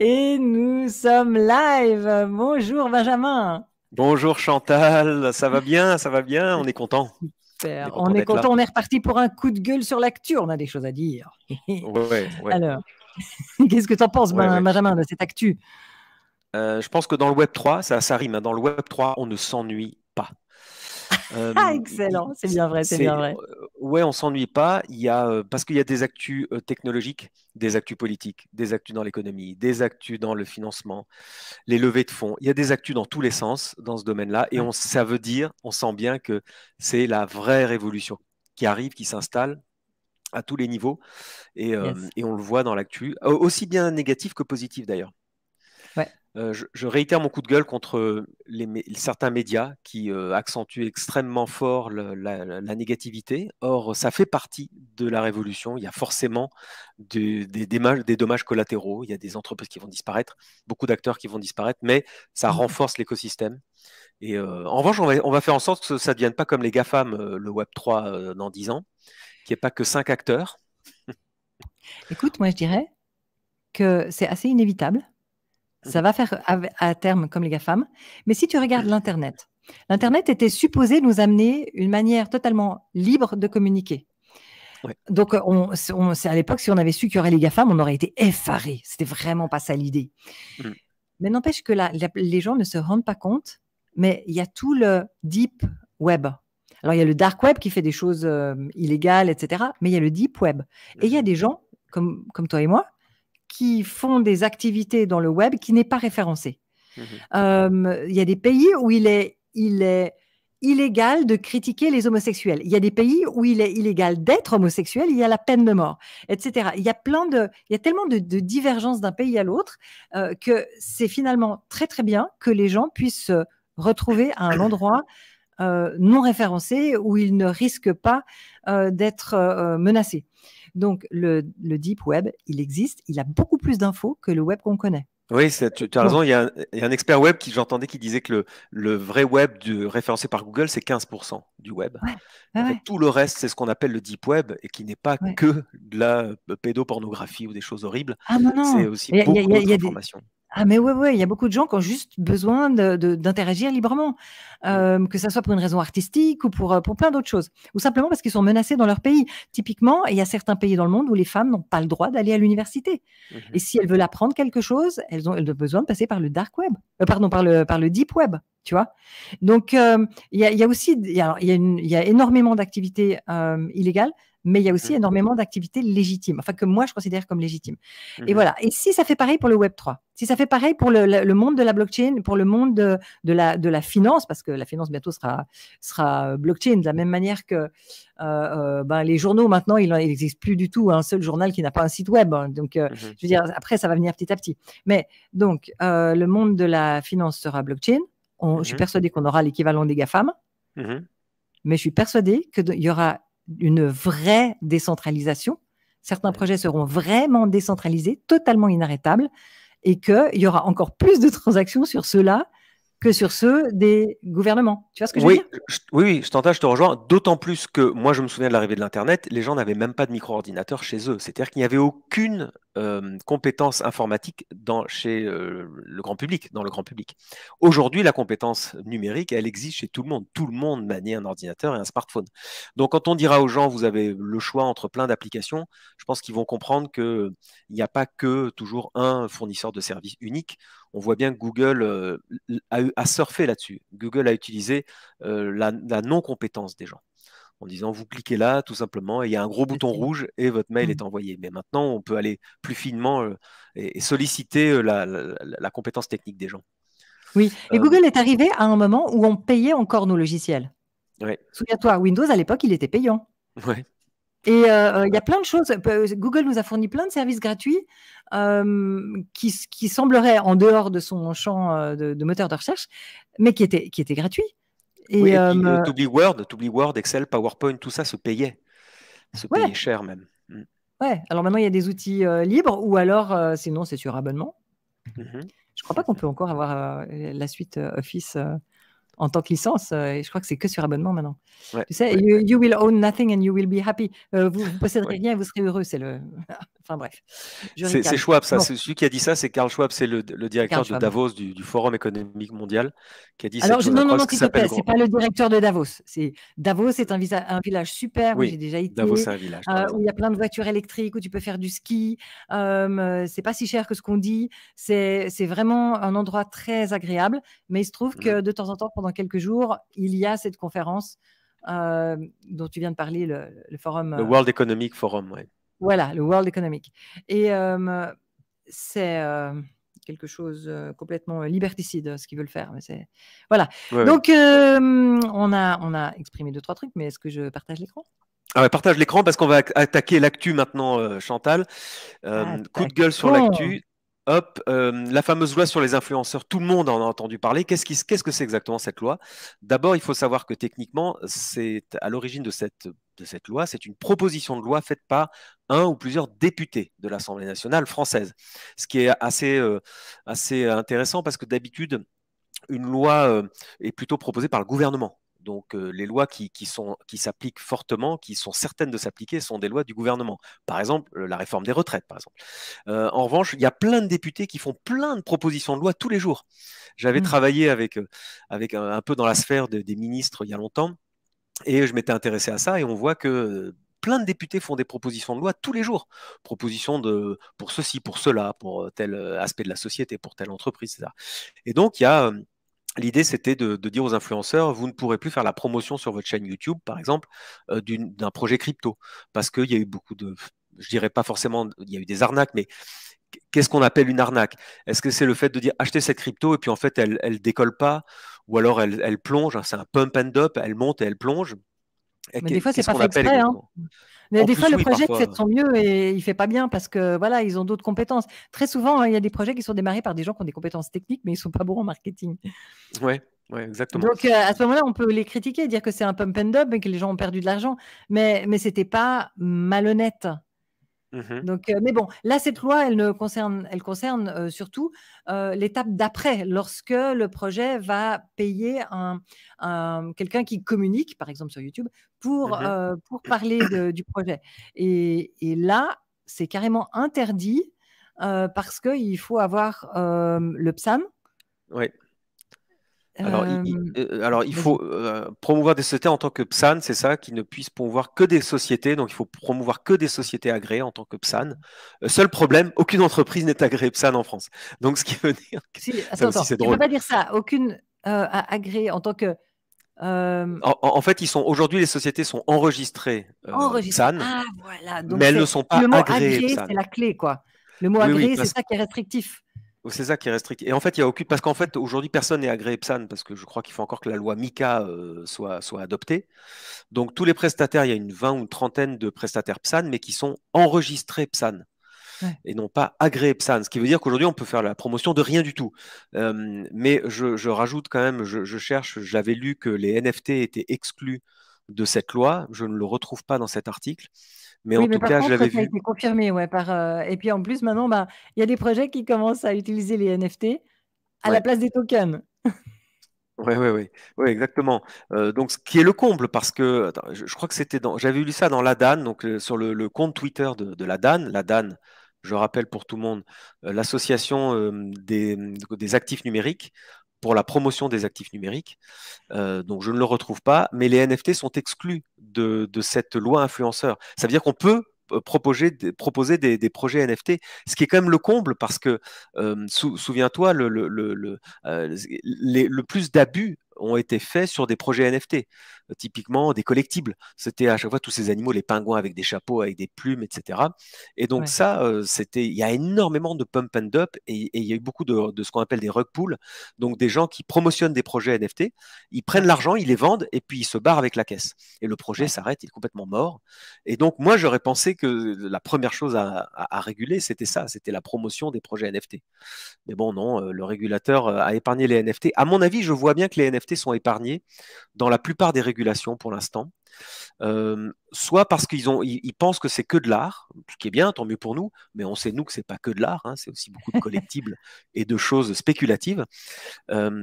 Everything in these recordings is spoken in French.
Et nous sommes live. Bonjour Benjamin. Bonjour Chantal, ça va bien, on est content. Super. On est D'être là. content, on est reparti pour un coup de gueule sur l'actu. On a des choses à dire. Ouais. Alors, qu'est-ce que tu en penses, Ouais. Benjamin, de cette actu? Je pense que dans le Web 3, ça rime, hein, dans le Web 3, on ne s'ennuie pas. Ah, Euh, excellent. C'est bien vrai, c'est bien c'est, vrai. ouais, on s'ennuie pas. Parce qu'il y a des actus technologiques, des actus politiques, des actus dans l'économie, des actus dans le financement, les levées de fonds. Il y a des actus dans tous les sens dans ce domaine-là. Et Ouais. ça veut dire, on sent bien que c'est la vraie révolution qui arrive, qui s'installe à tous les niveaux. Yes. Et on le voit dans l'actu, aussi bien négatif que positif d'ailleurs. Ouais. Je réitère mon coup de gueule contre certains médias qui accentuent extrêmement fort la négativité. Or, ça fait partie de la révolution. Il y a forcément des dommages collatéraux. Il y a des entreprises qui vont disparaître, beaucoup d'acteurs qui vont disparaître, mais ça Mhm. renforce l'écosystème. Et en revanche, on va faire en sorte que ça ne devienne pas comme les GAFAM, le Web 3 dans 10 ans, qu'il n'y ait pas que 5 acteurs. Écoute, moi, je dirais que c'est assez inévitable. Ça Mhm. va faire à terme comme les GAFAM. Mais si tu regardes l'Internet, l'Internet était supposé nous amener une manière totalement libre de communiquer. Ouais. Donc, c'est à l'époque, si on avait su qu'il y aurait les GAFAM, on aurait été effarés. C'était vraiment pas ça l'idée. Mhm. Mais n'empêche que les gens ne se rendent pas compte, mais il y a tout le deep web. Alors, il y a le dark web qui fait des choses illégales, etc. Mais il y a le deep web. Et il y a Mhm. des gens, comme toi et moi, qui font des activités dans le web qui n'est pas référencé. Mhm. Il y a des pays où il est illégal de critiquer les homosexuels. Il y a des pays où il est illégal d'être homosexuel, il y a la peine de mort, etc. Il y a tellement de divergences d'un pays à l'autre que c'est finalement très très bien que les gens puissent se retrouver à un endroit non référencé où ils ne risquent pas d'être menacés. Donc le deep web, il existe, il a beaucoup plus d'infos que le web qu'on connaît. Oui, tu as Donc, raison. Il y a un expert web qui j'entendais qui disait que le vrai web référencé par Google, c'est 15% du web. ouais, Et ouais, en fait, ouais, tout le reste, c'est ce qu'on appelle le deep web et qui n'est pas ouais. que de la pédopornographie ou des choses horribles. Ah non, C'est non. aussi Il y a, il y a- beaucoup il y d'autres a des... informations. Ah mais ouais, ouais, il y a beaucoup de gens qui ont juste besoin d'interagir librement, Mm, que ça soit pour une raison artistique ou pour plein d'autres choses, ou simplement parce qu'ils sont menacés dans leur pays. Typiquement, il y a certains pays dans le monde où les femmes n'ont pas le droit d'aller à l'université. Et mhm, si elles veulent apprendre quelque chose, elles ont besoin de passer par le dark web, pardon, par le deep web, tu vois. Donc, il y a aussi, il y a énormément d'activités illégales, mais il y a aussi mhm, énormément d'activités légitimes, enfin que moi je considère comme légitimes. Et mhm, voilà. Et si ça fait pareil pour le Web 3, si ça fait pareil pour le monde de la blockchain, pour le monde de la finance, parce que la finance bientôt sera blockchain, de la même manière que ben, les journaux maintenant, il n'existe plus du tout un seul journal qui n'a pas un site web. Donc, mhm, je veux dire, après, ça va venir petit à petit. Mais donc, le monde de la finance sera blockchain. Je suis mhm, persuadée qu'on aura l'équivalent des GAFAM, mhm. mais je suis persuadée qu'il y aura une vraie décentralisation. Certains Mhm. projets seront vraiment décentralisés, totalement inarrêtables, et qu'il y aura encore plus de transactions sur ceux-là que sur ceux des gouvernements. Tu vois ce que je veux Oui, dire? oui, je t'entends, je te rejoins. D'autant plus que moi, je me souviens de l'arrivée de l'Internet, les gens n'avaient même pas de micro-ordinateur chez eux. C'est-à-dire qu'il n'y avait aucune compétence informatique chez le grand public, dans le grand public. Aujourd'hui, la compétence numérique, elle existe chez tout le monde. Tout le monde manie un ordinateur et un smartphone. Donc, quand on dira aux gens, vous avez le choix entre plein d'applications, je pense qu'ils vont comprendre qu'il n'y a pas que toujours un fournisseur de services unique. On voit bien que Google a surfé là-dessus. Google a utilisé la non-compétence des gens en disant vous cliquez là tout simplement et il y a un gros Je bouton sais. rouge et votre mail est Mm. envoyé. Mais maintenant, on peut aller plus finement et solliciter la compétence technique des gens. Oui, et Euh, Google est arrivé à un moment où on payait encore nos logiciels. ouais, Souviens-toi, Windows, à l'époque, il était payant. ouais. Et il y a plein de choses. Google nous a fourni plein de services gratuits qui sembleraient en dehors de son champ de moteur de recherche, mais qui étaient gratuits. Oui, Et et puis t'oublies Word, Excel, PowerPoint, tout ça se payait ouais, cher même. Mm. ouais. Alors maintenant, il y a des outils libres ou alors, sinon, c'est sur abonnement. Mhm. Je ne crois pas qu'on peut encore avoir la suite Office en tant que licence. Et je crois que c'est que sur abonnement maintenant. Ouais, Tu sais, ouais, you will own nothing and you will be happy. Vous posséderez ouais. rien et vous serez heureux. C'est le. Enfin bref, je C'est ricane. Schwab, ça. Bon, C'est celui qui a dit ça, c'est Karl Schwab, c'est le c'est Karl directeur de Schwab. Davos du Forum économique mondial, qui a dit Alors, cette chose non, non, incroyable, non, ce qui s'il te s'appelle plaît, le c'est grand. pas le directeur de Davos. Davos est un village super où j'ai Oui, déjà Davos, été, c'est un village, tu as raison. où il y a plein de voitures électriques, où tu peux faire du ski. C'est pas si cher que ce qu'on dit. C'est vraiment un endroit très agréable. Mais il se trouve que de temps en temps, pendant quelques jours, il y a cette conférence dont tu viens de parler, le forum. Le World Economic Forum, ouais. Voilà, le World Economic. Et c'est quelque chose complètement liberticide, ce qu'ils veulent faire. Mais voilà. Ouais, Donc, on a exprimé 2-3 trucs, mais est-ce que je partage l'écran? Ah ouais, partage l'écran parce qu'on va attaquer l'actu maintenant, Chantal. Coup de gueule sur Attaquons. l'actu. Hop, la fameuse loi sur les influenceurs, tout le monde en a entendu parler. Qu'est-ce que c'est exactement cette loi? D'abord, il faut savoir que techniquement, c'est à l'origine de cette loi, c'est une proposition de loi faite par un ou plusieurs députés de l'Assemblée nationale française. Ce qui est assez intéressant parce que d'habitude, une loi est plutôt proposée par le gouvernement. Donc les lois qui s'appliquent fortement, qui sont certaines de s'appliquer, sont des lois du gouvernement. Par exemple, la réforme des retraites, par exemple. En revanche, il y a plein de députés qui font plein de propositions de loi tous les jours. J'avais travaillé avec un peu dans la sphère des ministres il y a longtemps, et je m'étais intéressé à ça, et on voit que plein de députés font des propositions de loi tous les jours. Propositions pour ceci, pour cela, pour tel aspect de la société, pour telle entreprise, etc. Et donc, il y a l'idée, c'était de dire aux influenceurs, vous ne pourrez plus faire la promotion sur votre chaîne YouTube, par exemple, d'un projet crypto. Parce qu'il y a eu beaucoup je dirais pas forcément, il y a eu des arnaques, mais qu'est-ce qu'on appelle une arnaque? Est-ce que c'est le fait de dire acheter cette crypto et puis en fait elle décolle pas, ou alors elle plonge, c'est un pump and dump, elle monte et elle plonge. Mais des fois, c'est Qu'est-ce pas qu'on fait appelle exprès, hein. exactement? Mais En des fois, plus, le oui, projet fait parfois. de son mieux et il fait pas bien parce que voilà, ils ont d'autres compétences. Très souvent, il y a des projets qui sont démarrés par des gens qui ont des compétences techniques, mais ils sont pas bons en marketing. Ouais, ouais, exactement. Donc, à ce moment-là, on peut les critiquer, dire que c'est un pump and dump et que les gens ont perdu de l'argent, mais c'était pas malhonnête. Mhm. Donc, mais bon, là, cette loi, elle concerne surtout l'étape d'après, lorsque le projet va payer quelqu'un qui communique, par exemple sur YouTube, pour Mhm. parler du projet. Et là, c'est carrément interdit parce qu'il faut avoir le PSAN. Ouais. Euh, Alors, il Vas-y. faut promouvoir des sociétés en tant que PSAN, c'est ça, qui ne puissent promouvoir que des sociétés. Donc, il faut promouvoir que des sociétés agréées en tant que PSAN. Seul problème, aucune entreprise n'est agréée PSAN en France. Donc, ce qui veut dire que Si, ça attends, aussi, c'est tu ne peux drôle. pas dire ça. Aucune agréée en tant que En fait, aujourd'hui, les sociétés sont enregistrées enregistré. PSAN, Ah, voilà. Donc, mais elles ne sont pas le mot agréées agréé, PSAN. c'est la clé, quoi. Le mot Oui, oui, agréé, c'est ça qui est restrictif. c'est ça qui est restrictif. Et en fait, il y a aucune. Parce qu'en fait, aujourd'hui, personne n'est agréé PSAN, parce que je crois qu'il faut encore que la loi MICA soit adoptée. Donc, tous les prestataires, il y a une 20 ou une trentaine de prestataires PSAN, mais qui sont enregistrés PSAN Ouais. et non pas agréés PSAN. Ce qui veut dire qu'aujourd'hui, on peut faire la promotion de rien du tout. Mais je rajoute quand même, je cherche, j'avais lu que les NFT étaient exclus de cette loi. Je ne le retrouve pas dans cet article. Mais en Oui, mais tout par cas, je contre, l'avais ça a vu. été confirmé, ouais, et puis en plus, maintenant, bah, il y a des projets qui commencent à utiliser les NFT à la Ouais. place des tokens. Ouais, ouais, ouais, ouais, exactement. Donc, ce qui est le comble, parce que attends, je crois que j'avais lu ça dans la DAN, donc sur le compte Twitter de la DAN. La DAN, je rappelle pour tout le monde, l'association des actifs numériques pour la promotion des actifs numériques. Donc, je ne le retrouve pas, mais les NFT sont exclus de cette loi influenceur. Ça veut dire qu'on peut proposer des projets NFT, ce qui est quand même le comble parce que, souviens-toi, le plus d'abus ont été faits sur des projets NFT, typiquement des collectibles. C'était à chaque fois tous ces animaux, les pingouins avec des chapeaux, avec des plumes, etc. Et donc Ouais. ça, il y a énormément de pump and dump et il y a eu beaucoup de ce qu'on appelle des rug pulls, donc des gens qui promotionnent des projets NFT, ils prennent Ouais. l'argent, ils les vendent et puis ils se barrent avec la caisse. Et le projet Ouais. s'arrête, il est complètement mort. Et donc moi, j'aurais pensé que la première chose à réguler, c'était ça, c'était la promotion des projets NFT. Mais bon, non, le régulateur a épargné les NFT. À mon avis, je vois bien que les NFT sont épargnés dans la plupart des régulations pour l'instant. soit parce ils pensent que c'est que de l'art, ce qui est bien, tant mieux pour nous, mais on sait nous que c'est pas que de l'art, hein, c'est aussi beaucoup de collectibles et de choses spéculatives.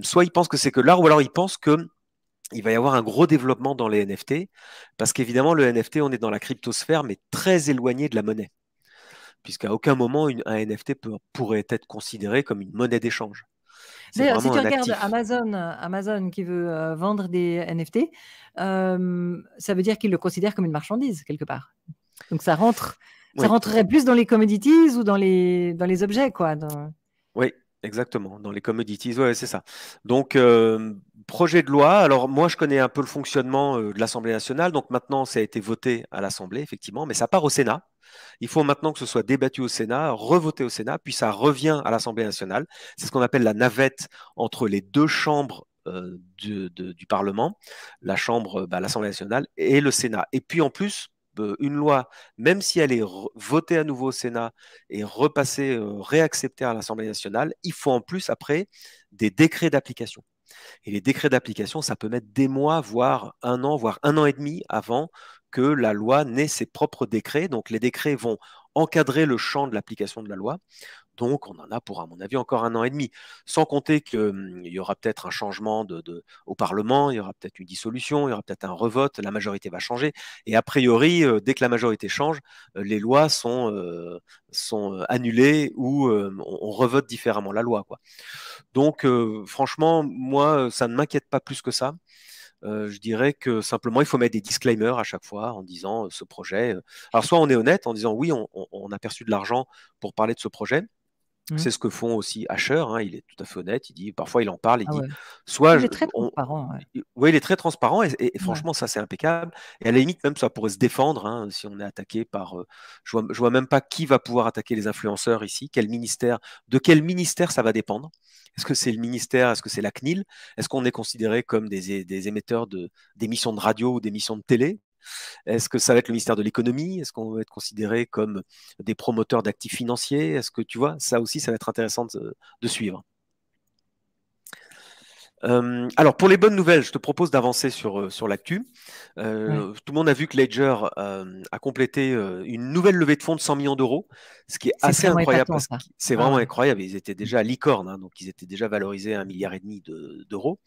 Soit ils pensent que c'est que de l'art, ou alors ils pensent que il va y avoir un gros développement dans les NFT, parce qu'évidemment, le NFT, on est dans la cryptosphère, mais très éloigné de la monnaie, puisqu'à aucun moment, un NFT pourrait être considéré comme une monnaie d'échange. C'est D'ailleurs, si vraiment tu un regardes actif. Amazon qui veut vendre des NFT, ça veut dire qu'il le considère comme une marchandise quelque part. Donc ça Oui, rentrerait plus dans les commodities ou dans les objets, quoi. oui, exactement. Dans les commodities, ouais, c'est ça. Donc, projet de loi. Alors, moi, je connais un peu le fonctionnement de l'Assemblée nationale. Donc, maintenant, ça a été voté à l'Assemblée, effectivement, mais ça part au Sénat. Il faut maintenant que ce soit débattu au Sénat, revoté au Sénat, puis ça revient à l'Assemblée nationale. C'est ce qu'on appelle la navette entre les deux chambres du Parlement, la Chambre, l'Assemblée nationale et le Sénat. Et puis en plus, une loi, même si elle est votée à nouveau au Sénat et repassée, réacceptée à l'Assemblée nationale, il faut en plus après des décrets d'application. Et les décrets d'application, ça peut mettre des mois, voire 1 an, voire 1 an et demi avant que la loi n'ait ses propres décrets. Donc les décrets vont encadrer le champ de l'application de la loi. Donc, on en a pour, à mon avis, encore 1 an et demi. Sans compter qu'il y aura peut-être un changement au Parlement, il y aura peut-être une dissolution, il y aura peut-être un revote, la majorité va changer. Et a priori, dès que la majorité change, les lois sont annulées ou on revote différemment la loi, quoi. Donc, franchement, moi, ça ne m'inquiète pas plus que ça. Je dirais que simplement, il faut mettre des disclaimers à chaque fois en disant ce projet. Alors, soit on est honnête en disant oui, on a perçu de l'argent pour parler de ce projet. Mmh. C'est ce que font aussi Asher, hein, il est tout à fait honnête. Il dit, parfois, il en parle, il Ah dit, ouais. soit, Il est très transparent, ouais. ouais, il est très transparent et Ouais. franchement, ça, c'est impeccable. Et à la limite, même, ça pourrait se défendre hein, si on est attaqué par. Je vois même pas qui va pouvoir attaquer les influenceurs ici, de quel ministère ça va dépendre. Est-ce que c'est le ministère, est-ce que c'est la CNIL? Est-ce qu'on est considéré comme des émetteurs d'émissions de radio ou d'émissions de télé? Est-ce que ça va être le ministère de l'économie? Est-ce qu'on va être considéré comme des promoteurs d'actifs financiers? Est-ce que tu vois, ça aussi, ça va être intéressant de suivre. Alors, pour les bonnes nouvelles, je te propose d'avancer sur l'actu. Ouais. Tout le monde a vu que Ledger a complété une nouvelle levée de fonds de 100 millions d'euros, ce qui est C'est assez vraiment incroyable épatant, parce que ça. c'est Ah vraiment ouais. incroyable. Ils étaient déjà à licorne, hein, donc ils étaient déjà valorisés à 1,5 milliard d'euros.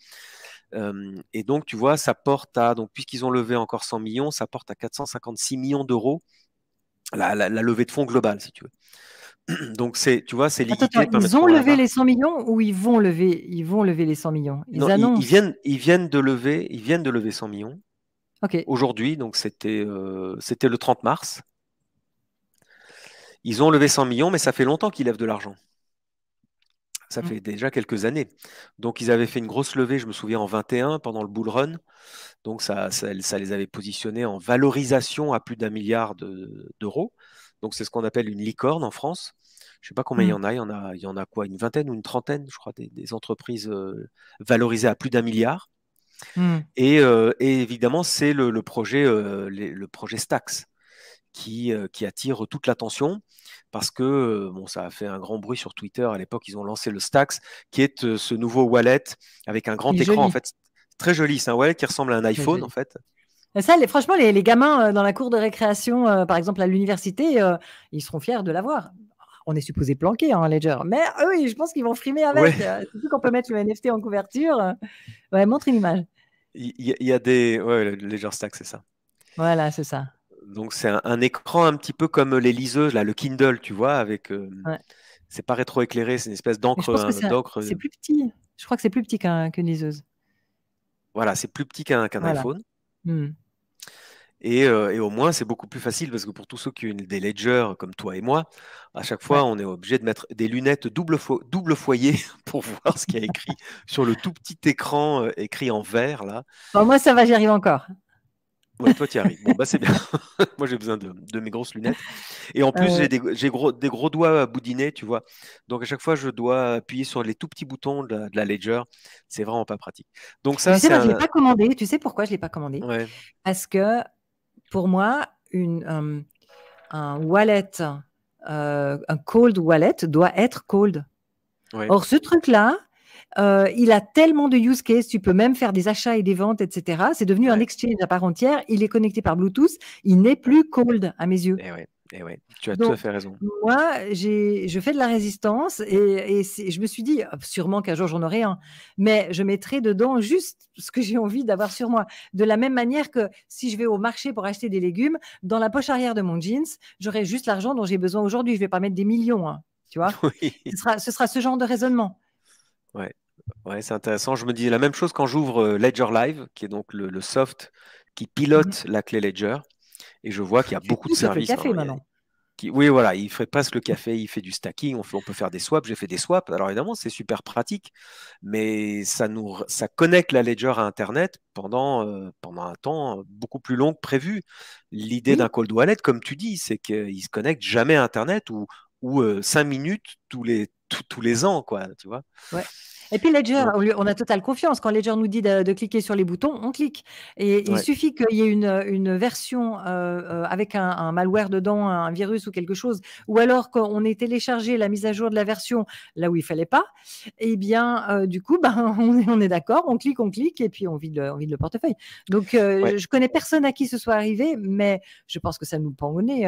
Et donc, tu vois, ça porte à, donc, puisqu'ils ont levé encore 100 millions, ça porte à 456 millions d'euros la levée de fonds globale, si tu veux. Donc, tu vois, ces Attends, liquidités permettent ils de ont couvrir la levé les barre. 100 millions ou ils vont lever les 100 millions? Non, Ils annoncent. ils viennent de lever 100 millions OK. aujourd'hui, donc c'était le 30 mars. Ils ont levé 100 millions, mais ça fait longtemps qu'ils lèvent de l'argent. Ça Mmh. fait déjà quelques années. Donc, ils avaient fait une grosse levée, je me souviens, en 21 pendant le bull run. Donc, ça les avait positionnés en valorisation à plus d'1 milliard d'euros. Donc, c'est ce qu'on appelle une licorne en France. Je ne sais pas combien il y Mmh. en a. Il y en a quoi? Une vingtaine ou une trentaine, je crois, des entreprises valorisées à plus d'1 milliard. Mmh. Et évidemment, c'est le projet Stax qui attire toute l'attention parce que bon, ça a fait un grand bruit sur Twitter. À l'époque, ils ont lancé le Stax, qui est ce nouveau wallet avec un grand Il est écran. En joli, fait, très joli. C'est un wallet qui ressemble à un très iPhone, en joli. fait. Et ça, franchement, les gamins dans la cour de récréation, par exemple à l'université, ils seront fiers de l'avoir. On est supposé planquer un Ledger, mais eux, je pense qu'ils vont frimer Ouais, avec. Surtout qu'on peut mettre le NFT en couverture. Ouais, montre une image. il y a des. Ouais, le Ledger Stax, c'est ça. Voilà, c'est ça. Donc, c'est un écran un petit peu comme les liseuses, là, le Kindle, tu vois, avec. Ouais. C'est pas rétroéclairé, c'est une espèce Mais je d'encre. pense que d'encre c'est plus petit. Je crois que c'est plus petit qu'une liseuse. voilà, c'est plus petit qu'un Voilà. iPhone. Mmh. Et au moins, c'est beaucoup plus facile parce que pour tous ceux qui ont des ledgers comme toi et moi, à chaque fois, Ouais. on est obligé de mettre des lunettes double foyer pour voir ce qu'il y a écrit sur le tout petit écran écrit en vert là. Bon, moi, ça va, j'y arrive encore. Ouais, toi, tu y arrives. Bon, bah c'est bien. Moi, j'ai besoin de mes grosses lunettes. Et en plus, Euh, des gros doigts à boudiner, tu vois. Donc, à chaque fois, je dois appuyer sur les tout petits boutons de la Ledger. C'est vraiment pas pratique. Donc, mais ça, tu sais, c'est moi, je ne l'ai un. pas commandé. Tu sais pourquoi je ne l'ai pas commandé? Ouais, Parce que pour moi, un wallet, un cold wallet doit être cold. ouais. Or, ce truc-là, Il a tellement de use cases, tu peux même faire des achats et des ventes, etc. C'est devenu un Ouais, exchange à part entière. Il est connecté par Bluetooth. Il n'est ouais. plus cold à mes yeux. Et ouais, et ouais. Tu as tout à Donc, fait raison. moi, je fais de la résistance et je me suis dit, sûrement qu'un jour j'en aurai un, mais je mettrai dedans juste ce que j'ai envie d'avoir sur moi. De la même manière que si je vais au marché pour acheter des légumes, dans la poche arrière de mon jeans, j'aurai juste l'argent dont j'ai besoin aujourd'hui. Je ne vais pas mettre des millions, hein, tu vois. Oui. Ce sera ce genre de raisonnement. Ouais, ouais, c'est intéressant. Je me dis la même chose quand j'ouvre Ledger Live, qui est donc le soft qui Mhm. pilote la clé Ledger, et je vois qu'il y a Il fait beaucoup de tout sauf le services café maintenant. maintenant. Oui, voilà, il fait presque le café, il fait du stacking, on peut faire des swaps, j'ai fait des swaps. Alors évidemment, c'est super pratique, mais ça connecte la Ledger à Internet pendant un temps beaucoup plus long que prévu. L'idée d'un Oui. cold wallet, comme tu dis, c'est qu'il se connecte jamais à Internet ou 5 minutes tous les ans, quoi, tu vois. Ouais. Et puis Ledger, Donc, on a totale confiance. Quand Ledger nous dit de cliquer sur les boutons, on clique. Et il ouais, suffit qu'il y ait une version avec un malware dedans, un virus ou quelque chose, ou alors qu'on ait téléchargé la mise à jour de la version là où il fallait pas, et bien du coup, ben, on est d'accord, on clique, et puis on vide le portefeuille. Donc ouais. je connais personne à qui ce soit arrivé, mais je pense que ça nous pend au nez.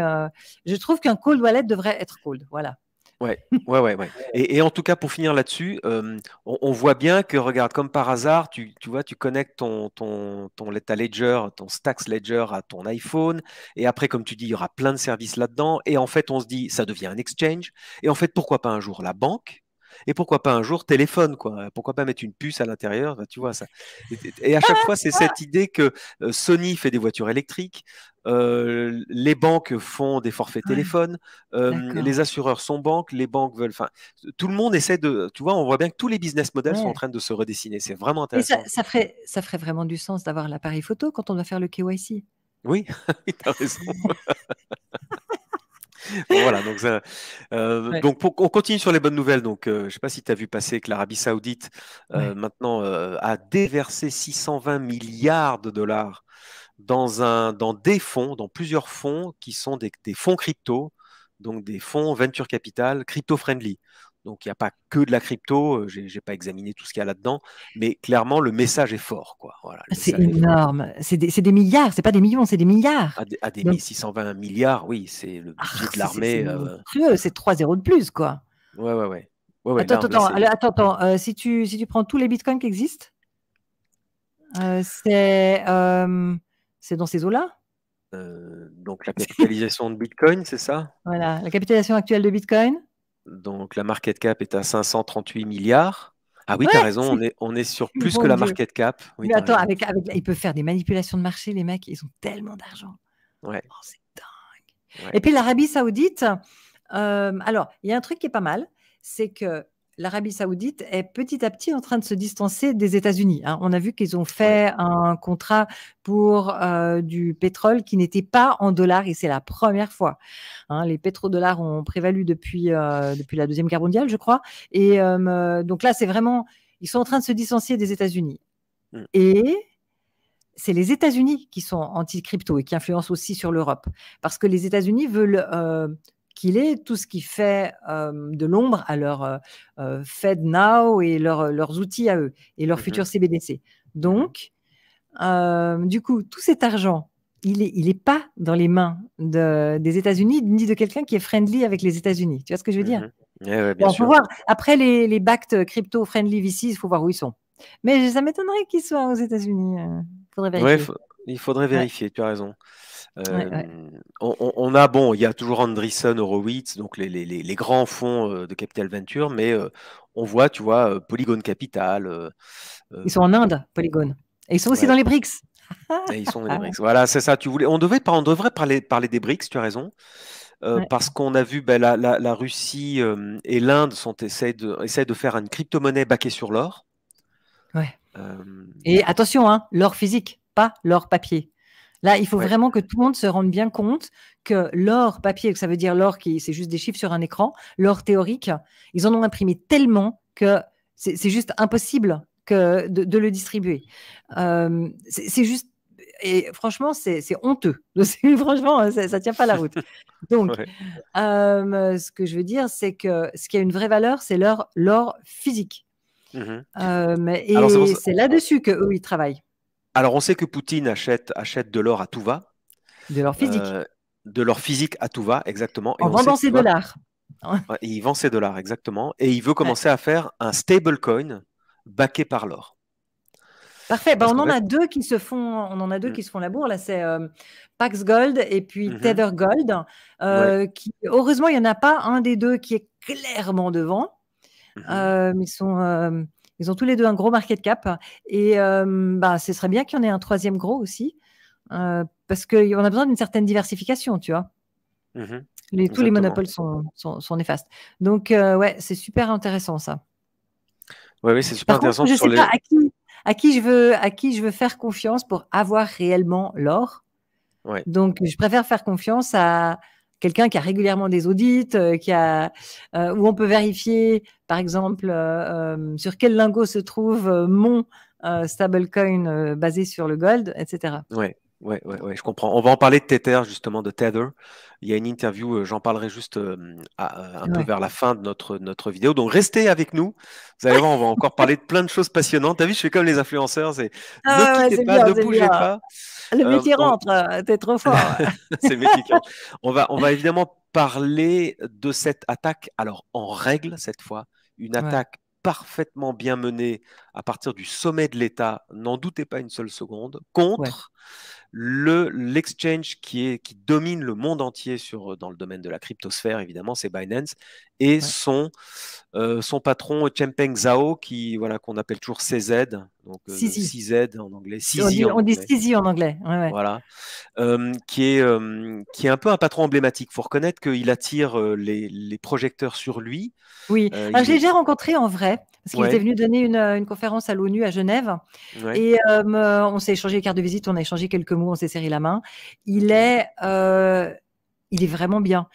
Je trouve qu'un cold wallet devrait être cold. Voilà. Ouais, ouais, ouais, ouais. Et en tout cas, pour finir là-dessus, on voit bien que, regarde, comme par hasard, tu vois, tu connectes ta Ledger, ton Stacks Ledger à ton iPhone, et après, comme tu dis, il y aura plein de services là-dedans, et en fait, on se dit, ça devient un exchange, et en fait, pourquoi pas un jour la banque, et pourquoi pas un jour téléphone, quoi. Pourquoi pas mettre une puce à l'intérieur, tu vois ça. Et à chaque fois, c'est cette idée que Sony fait des voitures électriques, les banques font des forfaits Ouais, téléphone, d'accord. les assureurs sont banques, les banques veulent. Enfin, tout le monde essaie de. Tu vois, on voit bien que tous les business models sont en Ouais. train de se redessiner. C'est vraiment Et ça, intéressant. ça ferait vraiment du sens d'avoir l'appareil photo quand on doit faire le KYC. Oui, tu as raison. Bon, voilà, Ouais. donc on continue sur les bonnes nouvelles. Donc, je ne sais pas si tu as vu passer que l'Arabie Saoudite Ouais. maintenant a déversé 620 milliards de dollars dans des fonds, dans plusieurs fonds qui sont des fonds crypto, donc des fonds venture capital crypto-friendly. Donc il n'y a pas que de la crypto, j'ai pas examiné tout ce qu'il y a là-dedans, mais clairement le message est fort, quoi. Voilà, le C'est message est fort. énorme. C'est des milliards, c'est pas des millions, c'est des milliards. À des Donc, 620 milliards, oui, c'est le budget de c'est l'armée. monstrueux, c'est 3 zéros de plus, quoi. Ouais, ouais, ouais. Ouais, ouais, Attends, là attends, c'est. attends. Si tu prends tous les bitcoins qui existent, c'est dans ces eaux-là. Donc la capitalisation de Bitcoin, c'est ça? Voilà, la capitalisation actuelle de Bitcoin. Donc la market cap est à 538 milliards. Ah oui, tu as Ouais, raison, on est sur plus que mon la Dieu. market cap. Oui, Mais tu as attends, raison. ils peuvent faire des manipulations de marché, les mecs, ils ont tellement d'argent. Ouais, Oh, c'est dingue. ouais. Et puis l'Arabie Saoudite, alors, il y a un truc qui est pas mal, c'est que l'Arabie Saoudite est petit à petit en train de se distancer des États-Unis, hein. On a vu qu'ils ont Ouais. fait un contrat pour du pétrole qui n'était pas en dollars et c'est la première fois, hein. Les pétrodollars ont prévalu depuis la Deuxième Guerre mondiale, je crois. Et donc là, c'est vraiment, ils sont en train de se distancier des États-Unis. Mm. Et c'est les États-Unis qui sont anti-crypto et qui influencent aussi sur l'Europe. Parce que les États-Unis veulent qu'il ait tout ce qui fait de l'ombre à leur FedNow et leurs outils à eux et leurs Mhm, futurs CBDC. mhm. Donc, du coup, tout cet argent, il est pas dans les mains des États-Unis ni de quelqu'un qui est friendly avec les États-Unis. Tu vois ce que je veux dire? Mhm. Ouais, ouais, bien Bon, il faut sûr. voir. Après, les backed crypto-friendly VC, il faut voir où ils sont. Mais ça m'étonnerait qu'ils soient aux États-Unis. Il faudrait Ouais, vérifier. il faudrait Ouais, vérifier, tu as raison. ouais, ouais. On a, bon, il y a toujours Andreessen Horowitz, donc les grands fonds de capital venture, mais on voit, tu vois, Polygon Capital, Ils euh, sont en Inde, Polygon. Et ils sont aussi ouais, dans les BRICS. et ils sont dans les BRICS. Voilà, c'est ça. On devrait parler des BRICS, tu as raison, Ouais, parce qu'on a vu ben, la Russie et l'Inde essaient de faire une crypto-monnaie baquée sur l'or. ouais. Euh, Et attention, hein, l'or physique, pas l'or papier. Là, il faut ouais. vraiment que tout le monde se rende bien compte que l'or papier, que ça veut dire l'or qui, c'est juste des chiffres sur un écran, l'or théorique, ils en ont imprimé tellement que c'est juste impossible de le distribuer. C'est juste, et franchement, c'est honteux. Franchement, ça tient pas la route. Donc, Ouais. ce que je veux dire, c'est que ce qui a une vraie valeur, c'est l'or physique. Mhm. Alors, Et c'est là-dessus qu'eux, ils travaillent, alors, on sait que Poutine achète de l'or à tout va, de leur physique, euh, de l'or physique à tout va, exactement. Et en on sait vendant qu'il ses va, dollars. ouais, il vend ses dollars, exactement. Et il veut Ouais. commencer à faire un stablecoin backé par l'or. Parfait. Ben, Parce on qu'en en a fait, deux qui se font, on en a deux mm, qui se font la bourre. Là, c'est Pax Gold et puis mhm, Tether Gold. ouais, Heureusement, il n'y en a pas un des deux qui est clairement devant. mhm. Ils ont tous les deux un gros market cap. Et bah, ce serait bien qu'il y en ait un troisième gros aussi. Parce qu'on a besoin d'une certaine diversification, tu vois. Mhm, Tous les exactement. monopoles sont néfastes. Donc, ouais, c'est super intéressant ça. Oui, oui, c'est super Par contre, intéressant je ne sur sais pas les. à qui je veux faire confiance pour avoir réellement l'or. Ouais. Donc, je préfère faire confiance à quelqu'un qui a régulièrement des audits, où on peut vérifier, par exemple, sur quel lingot se trouve mon stablecoin basé sur le gold, etc. Ouais, ouais, je comprends. On va en parler de Tether, justement, de Tether. Il y a une interview, j'en parlerai juste un peu Ouais. vers la fin de notre vidéo. Donc, restez avec nous. Vous allez voir, on va encore parler de plein de choses passionnantes. T'as vu, je fais comme les influenceurs, c'est ne Ah ouais, quittez c'est pas, bien, ne c'est bougez bien. pas. Le Euh, métier on- rentre, t'es trop fort. C'est le métier qui rentre. On va évidemment parler de cette attaque. Alors, en règle, cette fois, une Ouais, attaque parfaitement bien menée à partir du sommet de l'État, n'en doutez pas une seule seconde, ouais, contre l'exchange qui domine le monde entier dans le domaine de la cryptosphère, évidemment, c'est Binance, et ouais. son patron Changpeng Zhao, voilà, qu'on appelle toujours CZ, donc Sisi. CZ en anglais, On CZ dit, en on dit anglais, Sisi en anglais. Ouais, ouais. voilà, qui est un peu un patron emblématique. Il faut reconnaître qu'il attire les projecteurs sur lui. Oui, alors Il je l'ai est, déjà rencontré en vrai, parce qu'il était ouais, venu donner une conférence à l'ONU à Genève. ouais, Et on s'est échangé les cartes de visite, on a échangé quelques mots, on s'est serré la main. Il ok, est, euh, il est vraiment bien.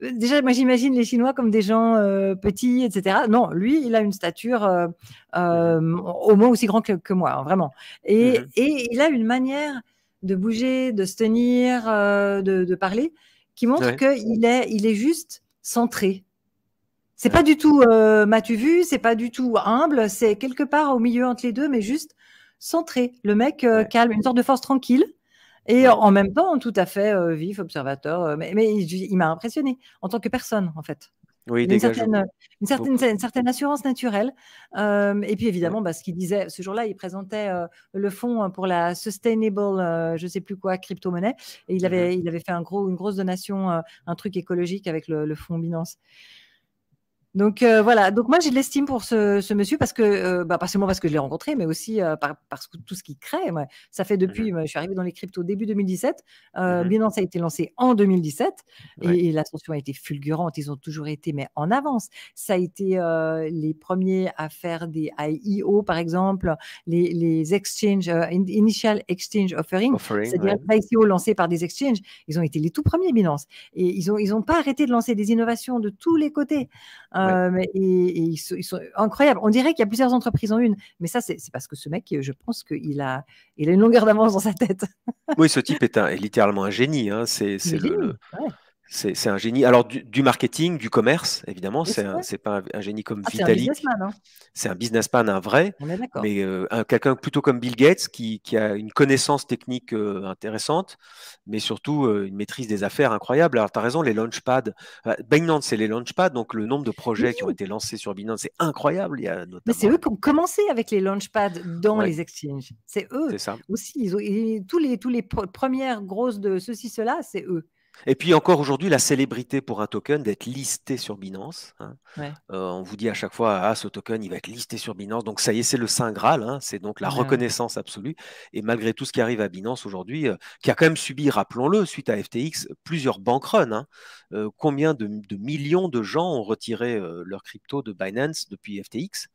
Déjà, moi j'imagine les Chinois comme des gens petits, etc. Non, lui, il a une stature mhm, au moins aussi grand que moi, hein, vraiment. mhm, Et il a une manière de bouger, de se tenir, de parler, qui montre ouais, il est juste centré. C'est pas ouais, du tout m'as-tu vu, c'est pas du tout humble, c'est quelque part au milieu entre les deux, mais juste centré. Le mec ouais, calme, une sorte de force tranquille et ouais. en même temps tout à fait vif, observateur. Mais il m'a impressionné en tant que personne, en fait. Oui, il Il a dégage beaucoup. une certaine assurance naturelle. Et puis Ouais, évidemment, bah, ce qu'il disait, ce jour-là, il présentait le fonds pour la Sustainable, je sais plus quoi, crypto-monnaie. Et mhm, il avait fait une grosse donation, un truc écologique avec le fonds Binance. Donc voilà, donc moi j'ai de l'estime pour ce monsieur parce que pas seulement parce que je l'ai rencontré, mais aussi parce que tout ce qu'il crée. Moi, ça fait mhm, depuis, moi, je suis arrivée dans les cryptos début 2017. mhm, Binance a été lancé en 2017 ouais, et l'ascension a été fulgurante. Ils ont toujours été mais en avance. Ça a été les premiers à faire des IEO par exemple, les exchange initial exchange offering, offering, c'est-à-dire ouais, les ICO lancés par des exchanges. Ils ont été les tout premiers Binance et ils ont pas arrêté de lancer des innovations de tous les côtés. ouais. Ils sont incroyables. On dirait qu'il y a plusieurs entreprises en une, mais ça, c'est parce que ce mec, je pense il a une longueur d'avance dans sa tête. Oui, ce type est littéralement un génie, hein. Il est génie. Ouais. C'est un génie. Alors, du marketing, du commerce, évidemment, Oui, c'est vrai. c'est pas un génie comme Ah, c'est un Vitalik. businessman, hein. C'est un businessman, un vrai, On est d'accord. mais quelqu'un plutôt comme Bill Gates qui a une connaissance technique intéressante, mais surtout une maîtrise des affaires incroyable. Alors, tu as raison, les launchpads. Binance, c'est les launchpads, donc le nombre de projets qui ont Oui, été lancés sur Binance, c'est incroyable. Il y a mais c'est notamment. eux qui ont commencé avec les launchpads dans Ouais, les exchanges. C'est eux c'est ça. aussi. Tous les premières grosses de ceci, cela, c'est eux. Et puis encore aujourd'hui, la célébrité pour un token d'être listé sur Binance, hein. Ouais. On vous dit à chaque fois, ah, ce token, il va être listé sur Binance. Donc ça y est, c'est le Saint Graal, hein, c'est donc la Ouais, ouais. reconnaissance absolue. Et malgré tout ce qui arrive à Binance aujourd'hui, qui a quand même subi, rappelons-le, suite à FTX, plusieurs bank runs, hein. Combien de millions de gens ont retiré leur crypto de Binance depuis FTX?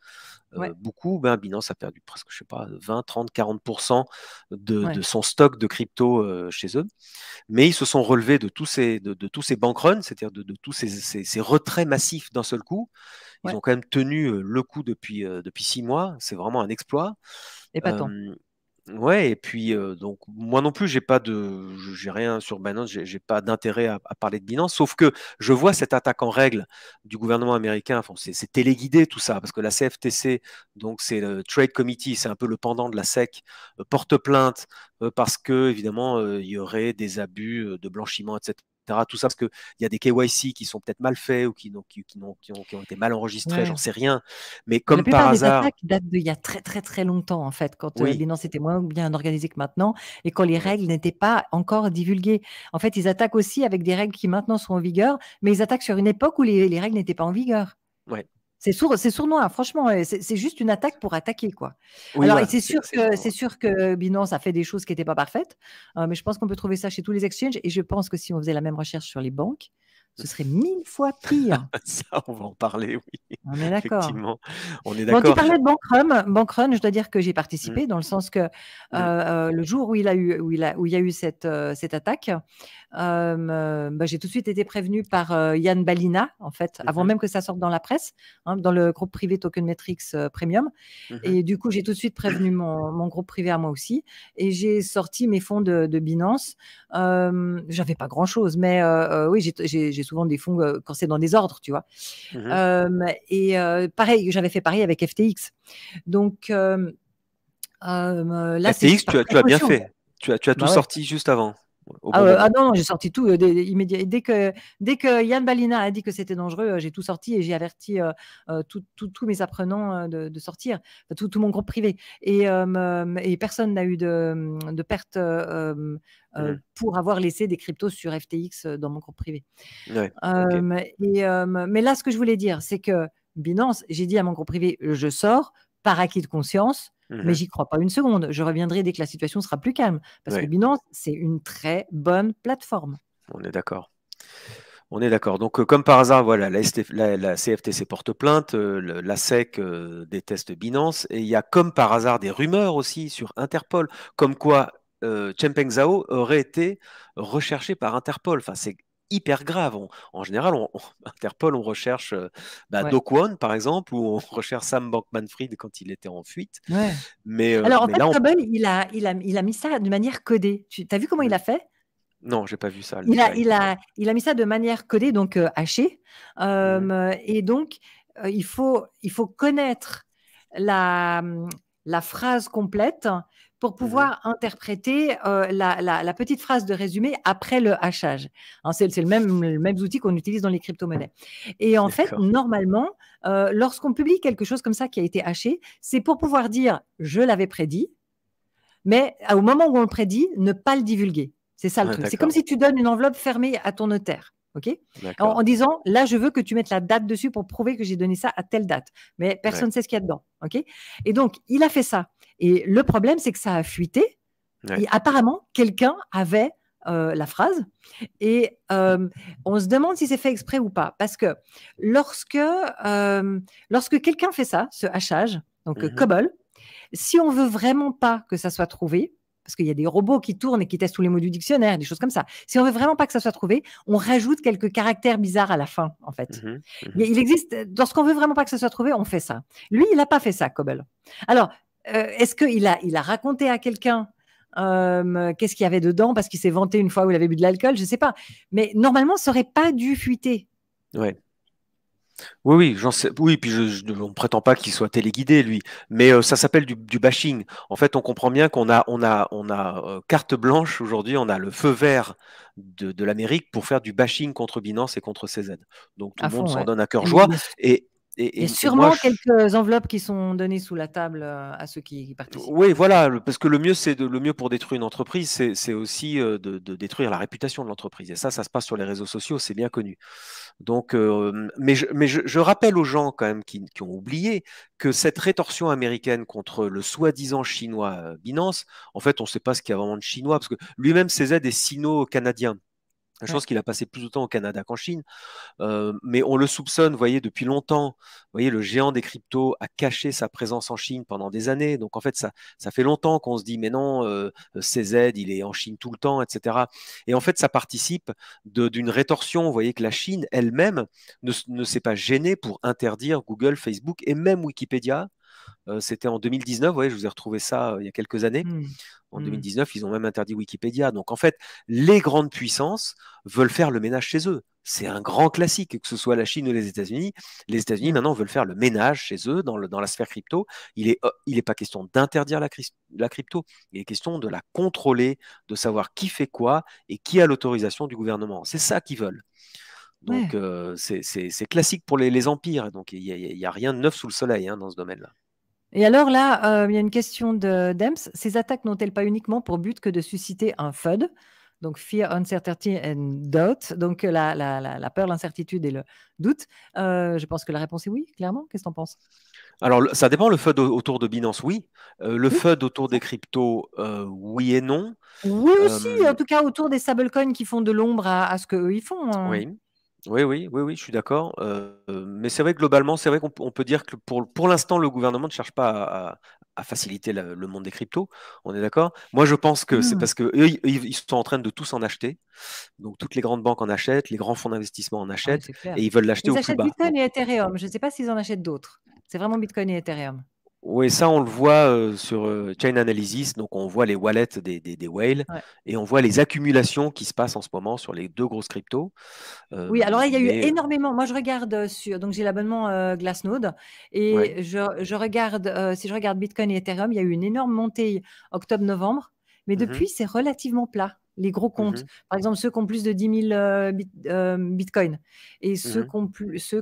Ouais. Beaucoup, ben, Binance a perdu presque, je sais pas, 20, 30, 40% de Ouais. son stock de crypto chez eux. Mais ils se sont relevés de tous ces bank runs, c'est-à-dire de tous ces retraits massifs d'un seul coup. Ils Ouais. ont quand même tenu le coup depuis 6 mois. C'est vraiment un exploit. Épatant. Euh, Ouais, et puis donc moi non plus, j'ai rien sur Binance, j'ai pas d'intérêt à parler de Binance, sauf que je vois cette attaque en règle du gouvernement américain. Enfin, c'est téléguidé tout ça, parce que la CFTC, donc c'est le Trade Committee, c'est un peu le pendant de la SEC, porte plainte parce que évidemment il y aurait des abus de blanchiment, etc. Tout ça parce qu'il y a des KYC qui sont peut-être mal faits ou qui ont été mal enregistrés, j'en Ouais. sais rien. Mais Mais la comme par plupart des hasard, attaques datent d'il y a très, très, très longtemps, en fait, quand oui, Binance était moins bien organisé que maintenant et quand les ouais, règles n'étaient pas encore divulguées. En fait, ils attaquent aussi avec des règles qui maintenant sont en vigueur, mais ils attaquent sur une époque où les règles n'étaient pas en vigueur. ouais. C'est sournois, franchement, c'est juste une attaque pour attaquer, quoi. Oui, Alors, et voilà, c'est c'est vraiment. sûr que Binance a fait des choses qui n'étaient pas parfaites, mais je pense qu'on peut trouver ça chez tous les exchanges, et je pense que si on faisait la même recherche sur les banques, ce serait 1000 fois pire. Ça, on va en parler, oui, On est d'accord. effectivement. On est Bon, tu d'accord. parlais de Bankrun. Bankrun, je dois dire que j'ai Mmh, participé dans le sens que mmh, le jour où il y a eu cette attaque, bah, j'ai tout de suite été prévenue par Yann Balina, en fait, avant mmh, même que ça sorte dans la presse, hein, dans le groupe privé Token Metrics Premium. mmh. Et du coup, j'ai tout de suite prévenu mon groupe privé à moi aussi. Et j'ai sorti mes fonds de Binance. J'avais pas grand-chose, mais oui, j'ai souvent des fonds quand c'est dans des ordres, tu vois. Mmh. Et pareil, j'avais fait pareil avec FTX. Donc là, c'est FTX, par tu as bien précaution. fait. Tu as tout Bah ouais. sorti juste avant, au bon Ah moment. non, non, j'ai sorti tout immédiat. Dès que Yann Balina a dit que c'était dangereux, j'ai tout sorti et j'ai averti tous mes apprenants de sortir, enfin, tout mon groupe privé. Et personne n'a eu de perte Mmh. pour avoir laissé des cryptos sur FTX dans mon groupe privé. Ouais, OK. Mais là, ce que je voulais dire, c'est que Binance, j'ai dit à mon groupe privé, je sors par acquis de conscience, mais Mmh. j'y crois pas une seconde. Je reviendrai dès que la situation sera plus calme, parce que Ouais, Binance, c'est une très bonne plateforme. on est d'accord. On est d'accord. Donc, comme par hasard, voilà, la CFTC porte plainte, la SEC déteste Binance, et il y a comme par hasard des rumeurs aussi sur Interpol, comme quoi Changpeng Zhao aurait été recherché par Interpol. Enfin, c'est hyper grave. En général, Interpol, on recherche Ouais. Do Kwon, par exemple, ou on recherche Sam Bankman-Fried quand il était en fuite. Ouais. Mais, Alors, en mais fait, là, Cobble, il a mis ça de manière codée. Tu as vu comment il a fait? non, j'ai pas vu ça, le Il a, détail. il a, il a mis ça de manière codée, donc hachée. Mhm, Et donc, il faut connaître la, la phrase complète pour mhm. pouvoir interpréter la petite phrase de résumé après le hachage. Hein, c'est le même outil qu'on utilise dans les crypto-monnaies. Et en fait, D'accord. normalement, lorsqu'on publie quelque chose comme ça qui a été haché, c'est pour pouvoir dire je l'avais prédit, mais au moment où on le prédit, ne pas le divulguer. C'est ça le Ah, truc. C'est comme d'accord. si tu donnes une enveloppe fermée à ton notaire. OK? En D'accord. disant, là, je veux que tu mettes la date dessus pour prouver que j'ai donné ça à telle date. Mais Ouais. personne ne sait ce qu'il y a dedans. OK? Et donc, il a fait ça. Et le problème, c'est que ça a fuité. Et Ouais. apparemment, quelqu'un avait la phrase. Et on se demande si c'est fait exprès ou pas. Parce que lorsque quelqu'un fait ça, ce hachage, donc Mhm. Cobble, si on veut vraiment pas que ça soit trouvé, parce qu'il y a des robots qui tournent et qui testent tous les mots du dictionnaire, des choses comme ça. Si on veut vraiment pas que ça soit trouvé, on rajoute quelques caractères bizarres à la fin, en fait. Mhm. Mhm. Il existe, lorsqu'on veut vraiment pas que ça soit trouvé, on fait ça. Lui, il n'a pas fait ça, Cobble. Alors, est-ce qu'il a raconté à quelqu'un qu'est-ce qu'il y avait dedans parce qu'il s'est vanté une fois où il avait bu de l'alcool? Je ne sais pas. Mais normalement, ça n'aurait pas dû fuiter. Ouais. Oui, oui, j'en sais. Oui, puis on ne prétend pas qu'il soit téléguidé, lui. Mais ça s'appelle du bashing. En fait, on comprend bien qu'on a carte blanche aujourd'hui, on a le feu vert de l'Amérique pour faire du bashing contre Binance et contre CZ. Donc tout À le monde fond, s'en ouais. donne à cœur Et joie. il y a Et, Il y a et moi, sûrement quelques enveloppes qui sont données sous la table à ceux qui participent. oui, voilà, parce que le mieux pour détruire une entreprise, c'est aussi de détruire la réputation de l'entreprise. Et ça se passe sur les réseaux sociaux, c'est bien connu. Donc, je rappelle aux gens quand même qui ont oublié que cette rétorsion américaine contre le soi-disant chinois Binance, en fait, on ne sait pas ce qu'il y a vraiment de chinois, parce que lui-même, CZ est sino-canadien. Je Ouais. pense qu'il a passé plus de temps au Canada qu'en Chine. Mais on le soupçonne, vous voyez, depuis longtemps. Vous voyez, le géant des cryptos a caché sa présence en Chine pendant des années. Donc, en fait, ça fait longtemps qu'on se dit, mais non, CZ, il est en Chine tout le temps, etc. Et en fait, ça participe d'une rétorsion. Vous voyez que la Chine elle-même ne s'est pas gênée pour interdire Google, Facebook et même Wikipédia C'était en 2019, ouais, je vous ai retrouvé ça il y a quelques années. Hmm. En Hmm. 2019, ils ont même interdit Wikipédia. Donc en fait, les grandes puissances veulent faire le ménage chez eux. C'est un grand classique, que ce soit la Chine ou les États-Unis. Les États-Unis, Hmm. maintenant, veulent faire le ménage chez eux dans la sphère crypto. Il est pas question d'interdire la crypto, il est question de la contrôler, de savoir qui fait quoi et qui a l'autorisation du gouvernement. C'est ça qu'ils veulent. Donc, Ouais. c'est classique pour les empires. Donc, il y a rien de neuf sous le soleil hein, dans ce domaine-là. Et alors là, il y a une question de d'Ems. Ces attaques n'ont-elles pas uniquement pour but que de susciter un FUD, donc Fear, Uncertainty and Doubt, donc la peur, l'incertitude et le doute? Je pense que la réponse est oui, clairement. Qu'est-ce que tu en penses? Alors, ça dépend. Le FUD autour de Binance, oui. Le Oui, FUD autour c'est ça. des cryptos, oui et non. Oui aussi, en Euh, tout cas autour des stablecoins qui font de l'ombre à ce qu'eux ils font, hein. oui. Oui, je suis d'accord. Mais c'est vrai que globalement, c'est vrai on peut dire que pour l'instant, le gouvernement ne cherche pas à faciliter le monde des cryptos. On est d'accord? Moi, je pense que c'est Hmm. parce que eux, ils sont en train de tous en acheter. Donc, toutes les grandes banques en achètent, les grands fonds d'investissement en Ah oui, achètent c'est clair. et ils veulent l'acheter Ils au plus achètent bas. Bitcoin et Ethereum. Je ne sais pas s'ils en achètent d'autres. C'est vraiment Bitcoin et Ethereum. Oui, ça, on le voit sur Chain Analysis. Donc, on voit les wallets des whales Ouais. et on voit les accumulations qui se passent en ce moment sur les deux grosses cryptos. Oui, alors là, il y a eu Mais, énormément. Moi, je regarde sur. Donc, j'ai l'abonnement Glassnode ouais. et je regarde. Si je regarde Bitcoin et Ethereum, il y a eu une énorme montée octobre-novembre. Mais Mhm, depuis, c'est relativement plat. Les gros comptes. mhm, Par exemple, ceux qui ont plus de 10 000 Bitcoin et mhm, ceux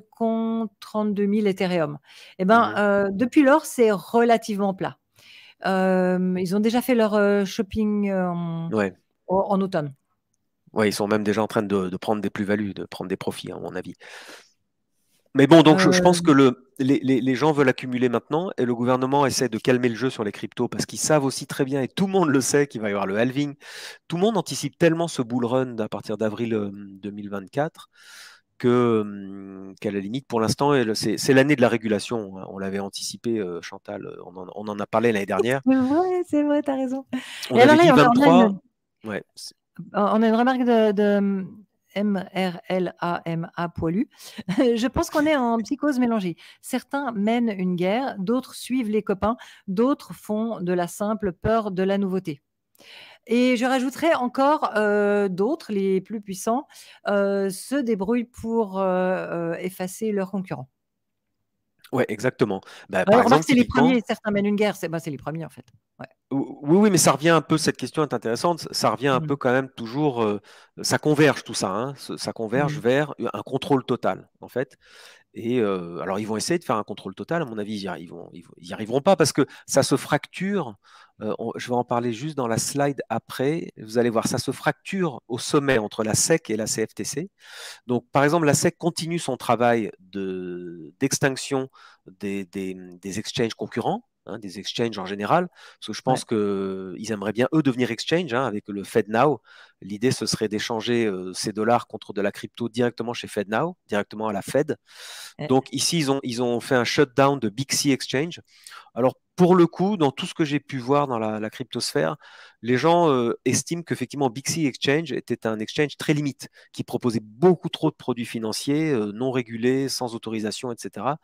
qui ont 32 000 Ethereum. Eh ben, mhm. depuis lors, c'est relativement plat. Ils ont déjà fait leur shopping Ouais. en automne. Ouais, ils sont même déjà en train de prendre des plus-values, de prendre des profits, à mon avis. Mais bon, donc je pense que Euh, les gens veulent accumuler maintenant et le gouvernement essaie de calmer le jeu sur les cryptos parce qu'ils savent aussi très bien, et tout le monde le sait, qu'il va y avoir le halving. Tout le monde anticipe tellement ce bull run à partir d'avril 2024 qu'à la limite, pour l'instant, c'est l'année de la régulation, hein. On l'avait anticipé, Chantal, on en a parlé l'année dernière. c'est vrai, t'as raison. Et On alors avait là, dit on a 23. Ouais, une remarque de MRLAMA poilu. Je pense qu'on est en psychose mélangée. Certains mènent une guerre, d'autres suivent les copains, d'autres font de la simple peur de la nouveauté. Et je rajouterais encore d'autres, les plus puissants, se débrouillent pour effacer leurs concurrents. ouais, exactement. Bah, Ouais, par remarque, exemple, c'est les typiquement. premiers. Certains mènent une guerre. C'est les premiers, en fait. Ouais. Oui, oui, mais ça revient un peu, cette question est intéressante, ça revient un peu Mm. quand même toujours, ça converge tout ça, hein, ça converge Mm. vers un contrôle total, en fait. Et alors, ils vont essayer de faire un contrôle total, à mon avis, ils y arriveront pas parce que ça se fracture. Je vais en parler juste dans la slide après. Vous allez voir, ça se fracture au sommet entre la SEC et la CFTC. Donc, par exemple, la SEC continue son travail d'extinction des exchanges concurrents, hein, des exchanges en général, parce que je pense Ouais. qu'ils aimeraient bien, eux, devenir exchange hein, avec le FedNow. L'idée, ce serait d'échanger ces dollars contre de la crypto directement chez FedNow, directement à la Fed. Eh, Donc, ici, ils ont fait un shutdown de Bixi Exchange. Alors, pour le coup, dans tout ce que j'ai pu voir dans la cryptosphère, les gens estiment qu'effectivement Bixi Exchange était un exchange très limite, qui proposait beaucoup trop de produits financiers non régulés, sans autorisation, etc.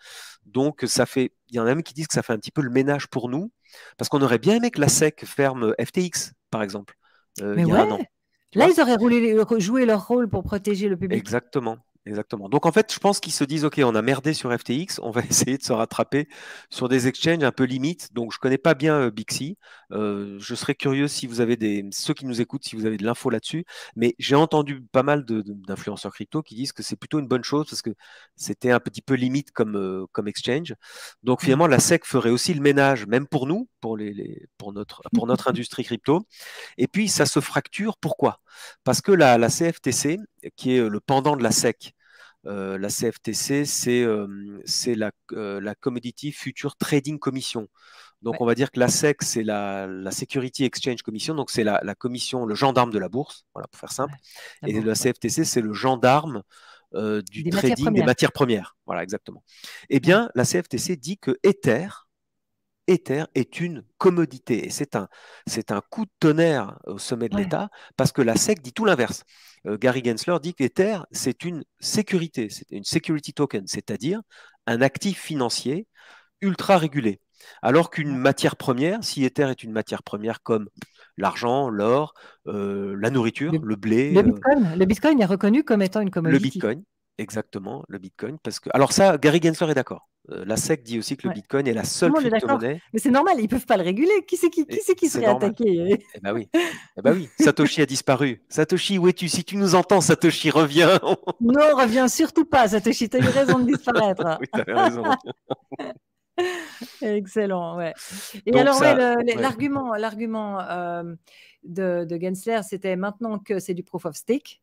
Donc, il y en a même qui disent que ça fait un petit peu le ménage pour nous, parce qu'on aurait bien aimé que la SEC ferme FTX, par exemple, Mais il y a ouais, un an. Tu là, vois? ils auraient joué leur rôle pour protéger le public. Exactement, exactement. Donc en fait, je pense qu'ils se disent, OK, on a merdé sur FTX, on va essayer de se rattraper sur des exchanges un peu limites. Donc je connais pas bien Bixi. Je serais curieux si vous avez ceux qui nous écoutent, si vous avez de l'info là-dessus. Mais j'ai entendu pas mal d'influenceurs crypto qui disent que c'est plutôt une bonne chose parce que c'était un petit peu limite comme exchange. Donc Mm. finalement, la SEC ferait aussi le ménage, même pour nous, pour notre industrie crypto. Et puis ça se fracture. Pourquoi? Parce que la CFTC, qui est le pendant de la SEC. La CFTC, c'est la Commodity Future Trading Commission. Donc, Ouais, on va dire que la SEC, c'est la Security Exchange Commission, donc c'est la commission, le gendarme de la bourse, voilà, pour faire simple. ouais, la Et la bourse, ouais. CFTC, c'est le gendarme du Des matières trading des premières. matières premières. Voilà, exactement. Eh Ouais, bien, la CFTC dit que Ether est une commodité. Et c'est un coup de tonnerre au sommet de ouais, l'État parce que la SEC dit tout l'inverse. Gary Gensler dit qu'Ether, c'est une sécurité, c'est une security token, c'est-à-dire un actif financier ultra régulé. Alors qu'une matière première, si Ether est une matière première comme l'argent, l'or, la nourriture, Le, le blé, le Bitcoin est reconnu comme étant une le commodity. Bitcoin, exactement, le Bitcoin, parce que alors ça, Gary Gensler est d'accord. La SEC dit aussi que le Ouais. Bitcoin est la Tout seule le monde est d'accord. crypto-monnaie, Mais c'est normal, ils ne peuvent pas le réguler. et Qui c'est serait normal. attaqué? Eh ben oui, eh ben oui. Satoshi a disparu. Satoshi, où es-tu? Si tu nous entends, Satoshi, reviens. Non, reviens surtout pas, Satoshi, tu as eu raison de disparaître. Oui, tu avais raison. Excellent, ouais. Et Donc alors, ouais, ça, ouais. l'argument de Gensler, c'était maintenant que c'est du proof of stake,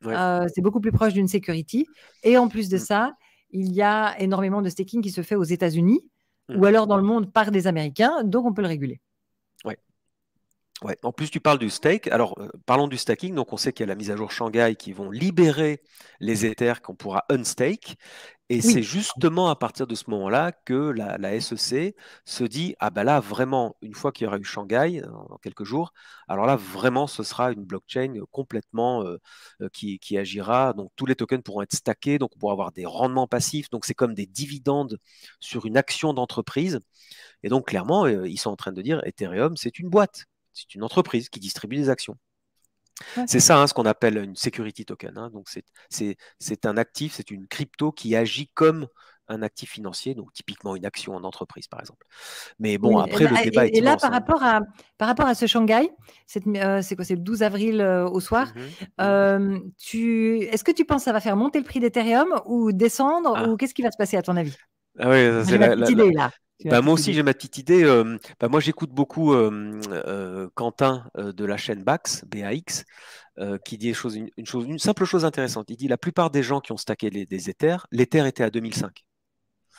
Ouais. c'est beaucoup plus proche d'une security. Et en plus de Mm, ça, il y a énormément de staking qui se fait aux États-Unis mm, ou alors dans le monde par des Américains, donc on peut le réguler. ouais. Ouais. En plus, tu parles du stake. Alors, parlons du staking. Donc, on sait qu'il y a la mise à jour Shanghai qui vont libérer les Ethers qu'on pourra unstake. Et c'est Oui, justement à partir de ce moment-là que la SEC se dit, ah ben là, vraiment, une fois qu'il y aura eu Shanghai dans quelques jours, alors là, vraiment, ce sera une blockchain complètement qui agira. Donc, tous les tokens pourront être stackés, donc on pourra avoir des rendements passifs. Donc, c'est comme des dividendes sur une action d'entreprise. Et donc, clairement, ils sont en train de dire, Ethereum, c'est une boîte, c'est une entreprise qui distribue des actions. ouais. C'est ça, hein, ce qu'on appelle une security token, hein. Donc, c'est un actif, c'est une crypto qui agit comme un actif financier, donc typiquement une action en entreprise, par exemple. Mais bon, Oui, après, le débat est et là, immense, hein. par rapport à ce Shanghai, c'est quoi, c'est le 12 avril au soir. Mhm, mhm. Est-ce que tu penses que ça va faire monter le prix d'Ethereum ou descendre ou Ah, qu'est-ce qui va se passer à ton avis? ah oui, ça, Moi, c'est j'ai ma petite idée là. J'ai ma Bah, moi petite aussi, idée. j'ai ma petite idée. Bah, moi, j'écoute beaucoup Quentin de la chaîne Bax, BAX, qui dit une simple chose intéressante. Il dit la plupart des gens qui ont stacké des Ethers, l'Ether était à 2005.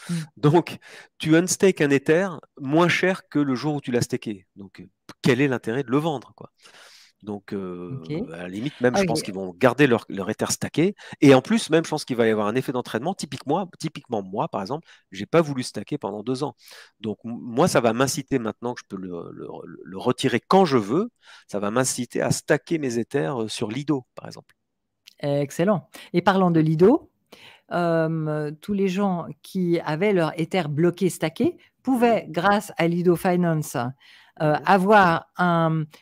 Hmm. Donc, tu unstake un Ether moins cher que le jour où tu l'as staké. Donc, quel est l'intérêt de le vendre, quoi? Donc, Ok. à la limite, même, je pense Ok. qu'ils vont garder leur Ether stacké. Et en plus, même, je pense qu'il va y avoir un effet d'entraînement. Typiquement, moi, par exemple, j'ai pas voulu stacker pendant 2 ans. Donc, moi, ça va m'inciter maintenant que je peux le retirer quand je veux. Ça va m'inciter à stacker mes Ethers sur Lido, par exemple. Excellent. Et parlant de Lido, tous les gens qui avaient leur Ether bloqué, stacké, Mhm, pouvaient, grâce à Lido Finance, mhm. avoir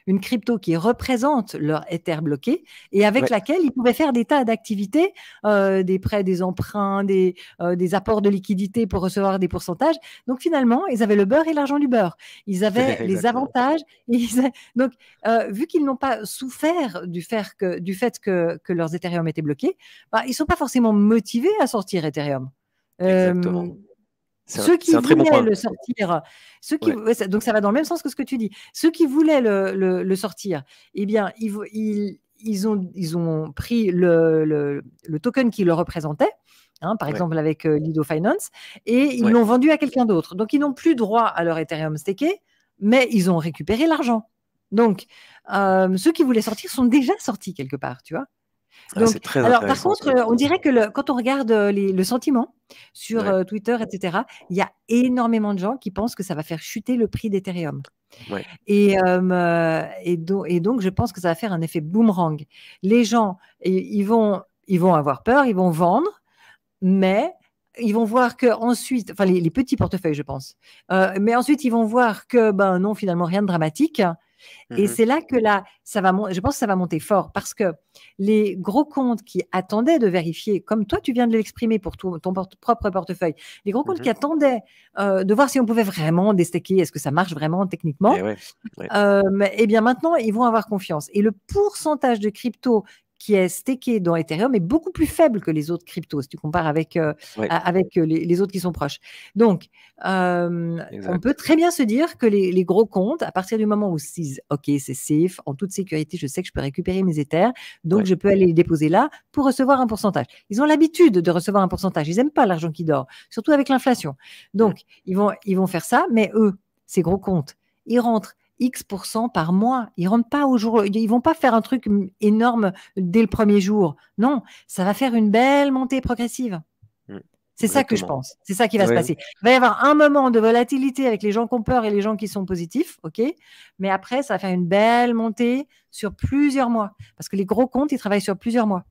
une crypto qui représente leur Ether bloqué et avec Ouais, laquelle ils pouvaient faire des tas d'activités, des prêts, des emprunts, des apports de liquidités pour recevoir des pourcentages. Donc finalement, ils avaient le beurre et l'argent du beurre. Ils avaient les exactement. avantages. Donc, vu qu'ils n'ont pas souffert du fait que leurs Ethereum étaient bloqués, bah, ils ne sont pas forcément motivés à sortir Ethereum. Euh, Exactement. Ceux C'est qui un très bon voulaient point. le sortir, Ouais, donc ça va dans le même sens que ce que tu dis. Ceux qui voulaient le sortir, eh bien, ils ont pris le token qui le représentait, hein, par ouais, exemple avec Lido Finance, et ils ouais. l'ont vendu à quelqu'un d'autre. Donc, ils n'ont plus droit à leur Ethereum staké, mais ils ont récupéré l'argent. Donc, ceux qui voulaient sortir sont déjà sortis quelque part, tu vois. Ah, Donc, c'est très alors, par intéressant ce contre, que tu on dis. dirait que quand on regarde le sentiment sur Ouais, Twitter, etc., il y a énormément de gens qui pensent que ça va faire chuter le prix d'Ethereum. ouais, Et donc, je pense que ça va faire un effet boomerang. Les gens, ils vont avoir peur, ils vont vendre, mais ils vont voir que ensuite, enfin les petits portefeuilles, je pense, mais ensuite ils vont voir que ben non, finalement rien de dramatique. Et mhm, c'est là que là, je pense que ça va monter fort parce que les gros comptes qui attendaient de vérifier, comme toi tu viens de l'exprimer pour ton propre portefeuille, les gros comptes mhm. qui attendaient de voir si on pouvait vraiment déstacker, est-ce que ça marche vraiment Et techniquement, ouais, ouais, eh bien maintenant ils vont avoir confiance. Et le pourcentage de crypto qui est staké dans Ethereum est beaucoup plus faible que les autres cryptos, si tu compares ouais, avec les autres qui sont proches. Donc, on peut exact. très bien se dire que les gros comptes, à partir du moment où ils disent, OK, c'est safe, en toute sécurité, je sais que je peux récupérer mes Ethers, donc Ouais, je peux aller les déposer là pour recevoir un pourcentage. Ils ont l'habitude de recevoir un pourcentage. Ils n'aiment pas l'argent qui dort, surtout avec l'inflation. mm, Donc, ils vont faire ça, mais eux, ces gros comptes, ils rentrent X% par mois. Ils rentrent pas au jour, ils vont pas faire un truc énorme dès le premier jour. Non, ça va faire une belle montée progressive. mm, C'est ça que je exactement. pense. C'est ça qui va se Ouais, passer. Il va y avoir un moment de volatilité avec les gens qui ont peur et les gens qui sont positifs, ok. Mais après, ça va faire une belle montée sur plusieurs mois, parce que les gros comptes, ils travaillent sur plusieurs mois.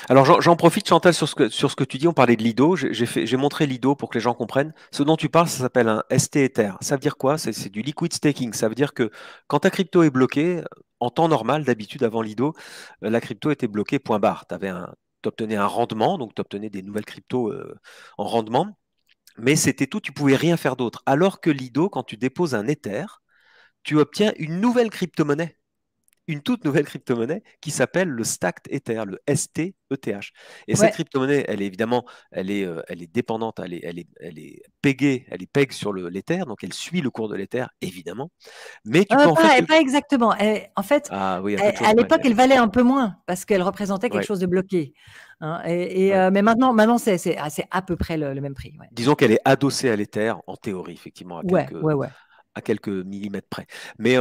Alors j'en profite, Chantal, sur ce que tu dis. On parlait de Lido. J'ai montré Lido pour que les gens comprennent. Ce dont tu parles, ça s'appelle un ST Ether. Ça veut dire quoi? C'est du liquid staking. Ça veut dire que quand ta crypto est bloquée, en temps normal, d'habitude avant Lido, la crypto était bloquée, point barre. Tu obtenais un rendement, donc tu obtenais des nouvelles cryptos en rendement, mais c'était tout, tu pouvais rien faire d'autre. Alors que Lido, quand tu déposes un Ether, tu obtiens une nouvelle crypto-monnaie, une toute nouvelle crypto-monnaie qui s'appelle le Stacked Ether, le STETH. Et cette Ouais. crypto-monnaie, elle est évidemment, elle est dépendante, elle est peg sur l'Ether, donc elle suit le cours de l'Ether, évidemment. Mais tu peux en faire quelque Pas chose. exactement. En fait, Ah oui, un peu de à choses près. l'époque, elle valait un peu moins parce qu'elle représentait quelque Ouais, chose de bloqué, hein. ouais. Mais maintenant c'est à peu près le même prix. Ouais. Disons qu'elle est adossée à l'Ether, en théorie, effectivement, Ouais, ouais, ouais. à quelques millimètres près. Mais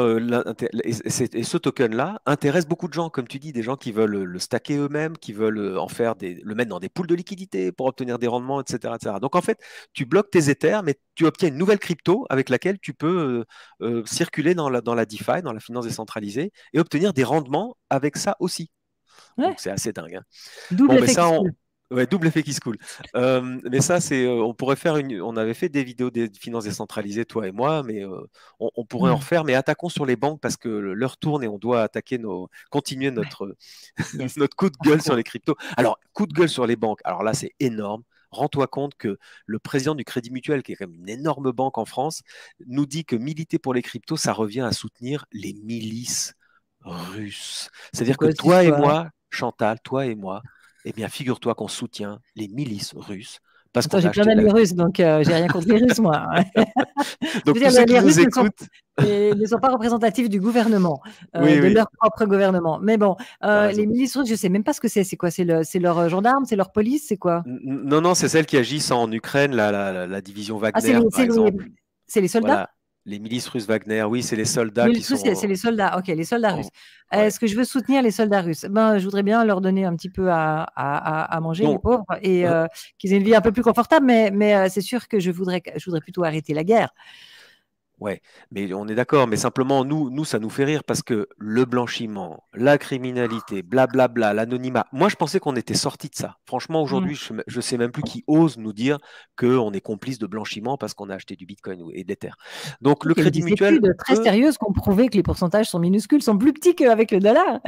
et ce token-là intéresse beaucoup de gens, comme tu dis, des gens qui veulent le stacker eux-mêmes, qui veulent le mettre dans des pools de liquidité pour obtenir des rendements, etc., etc. Donc en fait, tu bloques tes Ethers, mais tu obtiens une nouvelle crypto avec laquelle tu peux circuler dans la DeFi, dans la finance décentralisée, et obtenir des rendements avec ça aussi. Ouais. Donc c'est assez dingue, hein. Double Bon, mais effet qui ça, se coule. ouais, double effet qui se coule. Mais ça, on pourrait faire on avait fait des vidéos des finances décentralisées, toi et moi, mais on pourrait en Hmm. refaire. Mais attaquons sur les banques parce que l'heure tourne et on doit continuer Ouais. Yes. notre coup de Par gueule sur contre. les cryptos. Alors, coup de gueule sur les banques. Alors là, c'est énorme. Rends-toi compte que le président du Crédit Mutuel, qui est quand même une énorme banque en France, nous dit que militer pour les cryptos, ça revient à soutenir les milices russes. C'est-à-dire que Pourquoi cette toi et histoire? moi, Chantal, toi et moi, eh bien, figure-toi qu'on soutient les milices russes parce Attends, qu'on a j'ai plein acheté de la. d'amis russes, donc j'ai rien contre les Russes, moi. Je veux Donc, dire, tous ceux qui les nous Russes écoutent, ne sont pas représentatifs du gouvernement, oui, de oui, leur propre gouvernement. Mais bon, t'as les raison. milices russes, je sais même pas ce que c'est. C'est quoi? C'est leur gendarme, c'est leur police, c'est quoi? Non, non, c'est celles qui agissent en Ukraine, la division Ah, Wagner, par exemple. c'est les soldats? Voilà, les milices russes Wagner, oui, c'est les soldats qui Milices russes, c'est sont. les soldats. Ok, les soldats russes. Ouais. Est-ce que je veux soutenir les soldats russes? Ben, je voudrais bien leur donner un petit peu à manger, les Donc, pauvres, et euh, qu'ils aient une vie un peu plus confortable. Mais c'est sûr que je voudrais plutôt arrêter la guerre. ouais, mais on est d'accord, mais simplement, nous, ça nous fait rire parce que le blanchiment, la criminalité, blablabla, l'anonymat, moi, je pensais qu'on était sorti de ça. Franchement, Hmm. aujourd'hui, je sais même plus qui ose nous dire qu'on est complice de blanchiment parce qu'on a acheté du Bitcoin et d'Ether. Donc, le Il y a eu Crédit des Mutuel, études très eux, sérieuses qui ont prouvé que les pourcentages sont minuscules, sont plus petits qu'avec le dollar.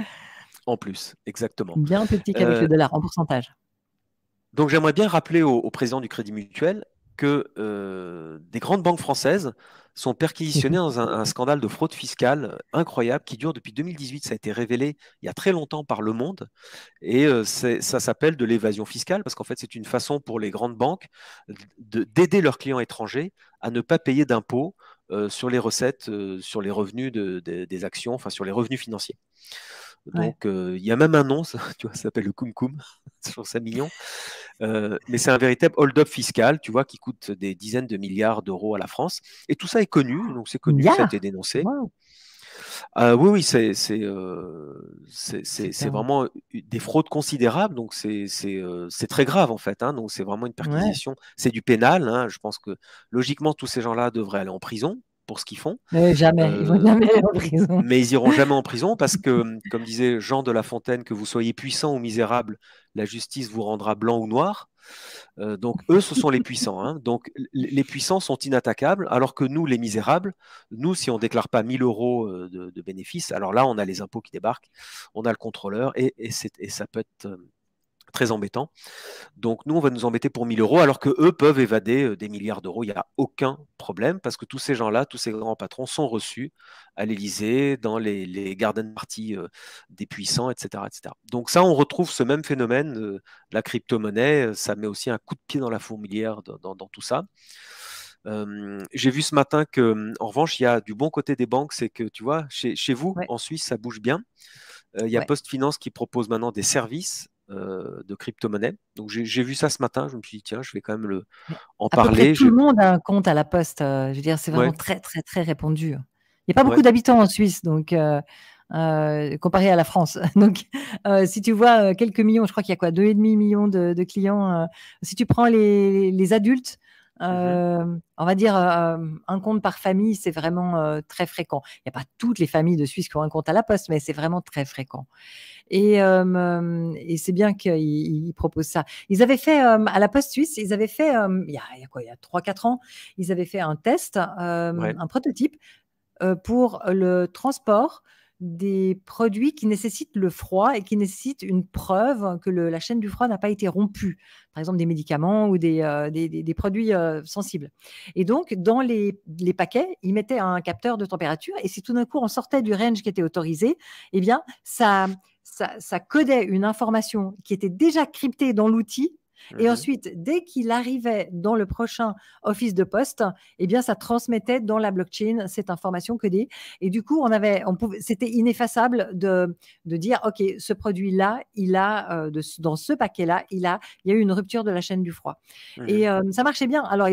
en plus, exactement. Bien plus petits qu'avec le Euh, dollar en pourcentage. Donc j'aimerais bien rappeler au président du Crédit Mutuel que des grandes banques françaises sont perquisitionnées dans un scandale de fraude fiscale incroyable qui dure depuis 2018. Ça a été révélé il y a très longtemps par Le Monde et ça s'appelle de l'évasion fiscale parce qu'en fait c'est une façon pour les grandes banques d'aider leurs clients étrangers à ne pas payer d'impôts sur les recettes, sur les revenus des actions, enfin sur les revenus financiers. Ouais. Donc, il y a même un nom, ça, tu vois, ça s'appelle le Cum Cum, je trouve ça mignon. Mais c'est un véritable hold-up fiscal, tu vois, qui coûte des dizaines de milliards d'euros à la France. Et tout ça est connu, donc c'est connu, ça a été Milliards. dénoncé. Wow, Oui, oui, c'est c'est dingue. vraiment des fraudes considérables, donc c'est très grave en fait, hein, donc c'est vraiment une Ouais. perquisition, c'est du pénal, hein, je pense que logiquement tous ces gens-là devraient aller en prison pour ce qu'ils font. Jamais, ils vont Euh, jamais aller en prison. mais ils iront jamais en prison parce que, comme disait Jean de La Fontaine, que vous soyez puissant ou misérable, la justice vous rendra blanc ou noir. Donc eux, ce sont les puissants, hein. Donc les puissants sont inattaquables, alors que nous, les misérables, nous, si on déclare pas 1000 euros de bénéfices, alors là, on a les impôts qui débarquent, on a le contrôleur, et ça peut être très embêtant. Donc nous, on va nous embêter pour 1000 euros, alors que eux peuvent évader des milliards d'euros. Il n'y a aucun problème, parce que tous ces gens-là, tous ces grands patrons sont reçus à l'Élysée, dans les garden parties des puissants, etc., etc. Donc ça, on retrouve ce même phénomène de la crypto-monnaie. Ça met aussi un coup de pied dans la fourmilière dans tout ça. J'ai vu ce matin que, en revanche, il y a du bon côté des banques, c'est que tu vois, chez vous, Ouais, en Suisse, ça bouge bien. Il y a ouais. PostFinance qui propose maintenant des services de crypto-monnaie. Donc j'ai vu ça ce matin, je me suis dit, tiens, je vais quand même Mais en à peu près parler. tout le monde a un compte à la Poste. Je veux dire, c'est vraiment Ouais, très, très, très répandu. Il n'y a pas beaucoup ouais, d'habitants en Suisse, donc comparé à la France. Donc, si tu vois quelques millions, je crois qu'il y a quoi, 2,5 millions de clients. Si tu prends les adultes, Mhm. On va dire un compte par famille, c'est vraiment très fréquent. Il n'y a pas toutes les familles de Suisse qui ont un compte à la Poste, mais c'est vraiment très fréquent. Et c'est bien qu'ils proposent ça. Ils avaient fait à la Poste suisse, ils avaient fait il y a quoi, il y a 3-4 ans, ils avaient fait un test, Ouais. un prototype pour le transport des produits qui nécessitent le froid et qui nécessitent une preuve que la chaîne du froid n'a pas été rompue. Par exemple, des médicaments ou des produits sensibles. Et donc, dans les paquets, ils mettaient un capteur de température. Et si tout d'un coup, on sortait du range qui était autorisé, eh bien, ça codait une information qui était déjà cryptée dans l'outil. Et Mhm. ensuite, dès qu'il arrivait dans le prochain office de poste, eh bien, ça transmettait dans la blockchain cette information codée. Et du coup, c'était ineffaçable de dire, OK, ce produit-là, dans ce paquet-là, il y a eu une rupture de la chaîne du froid. Mhm. Et ça marchait bien. Alors,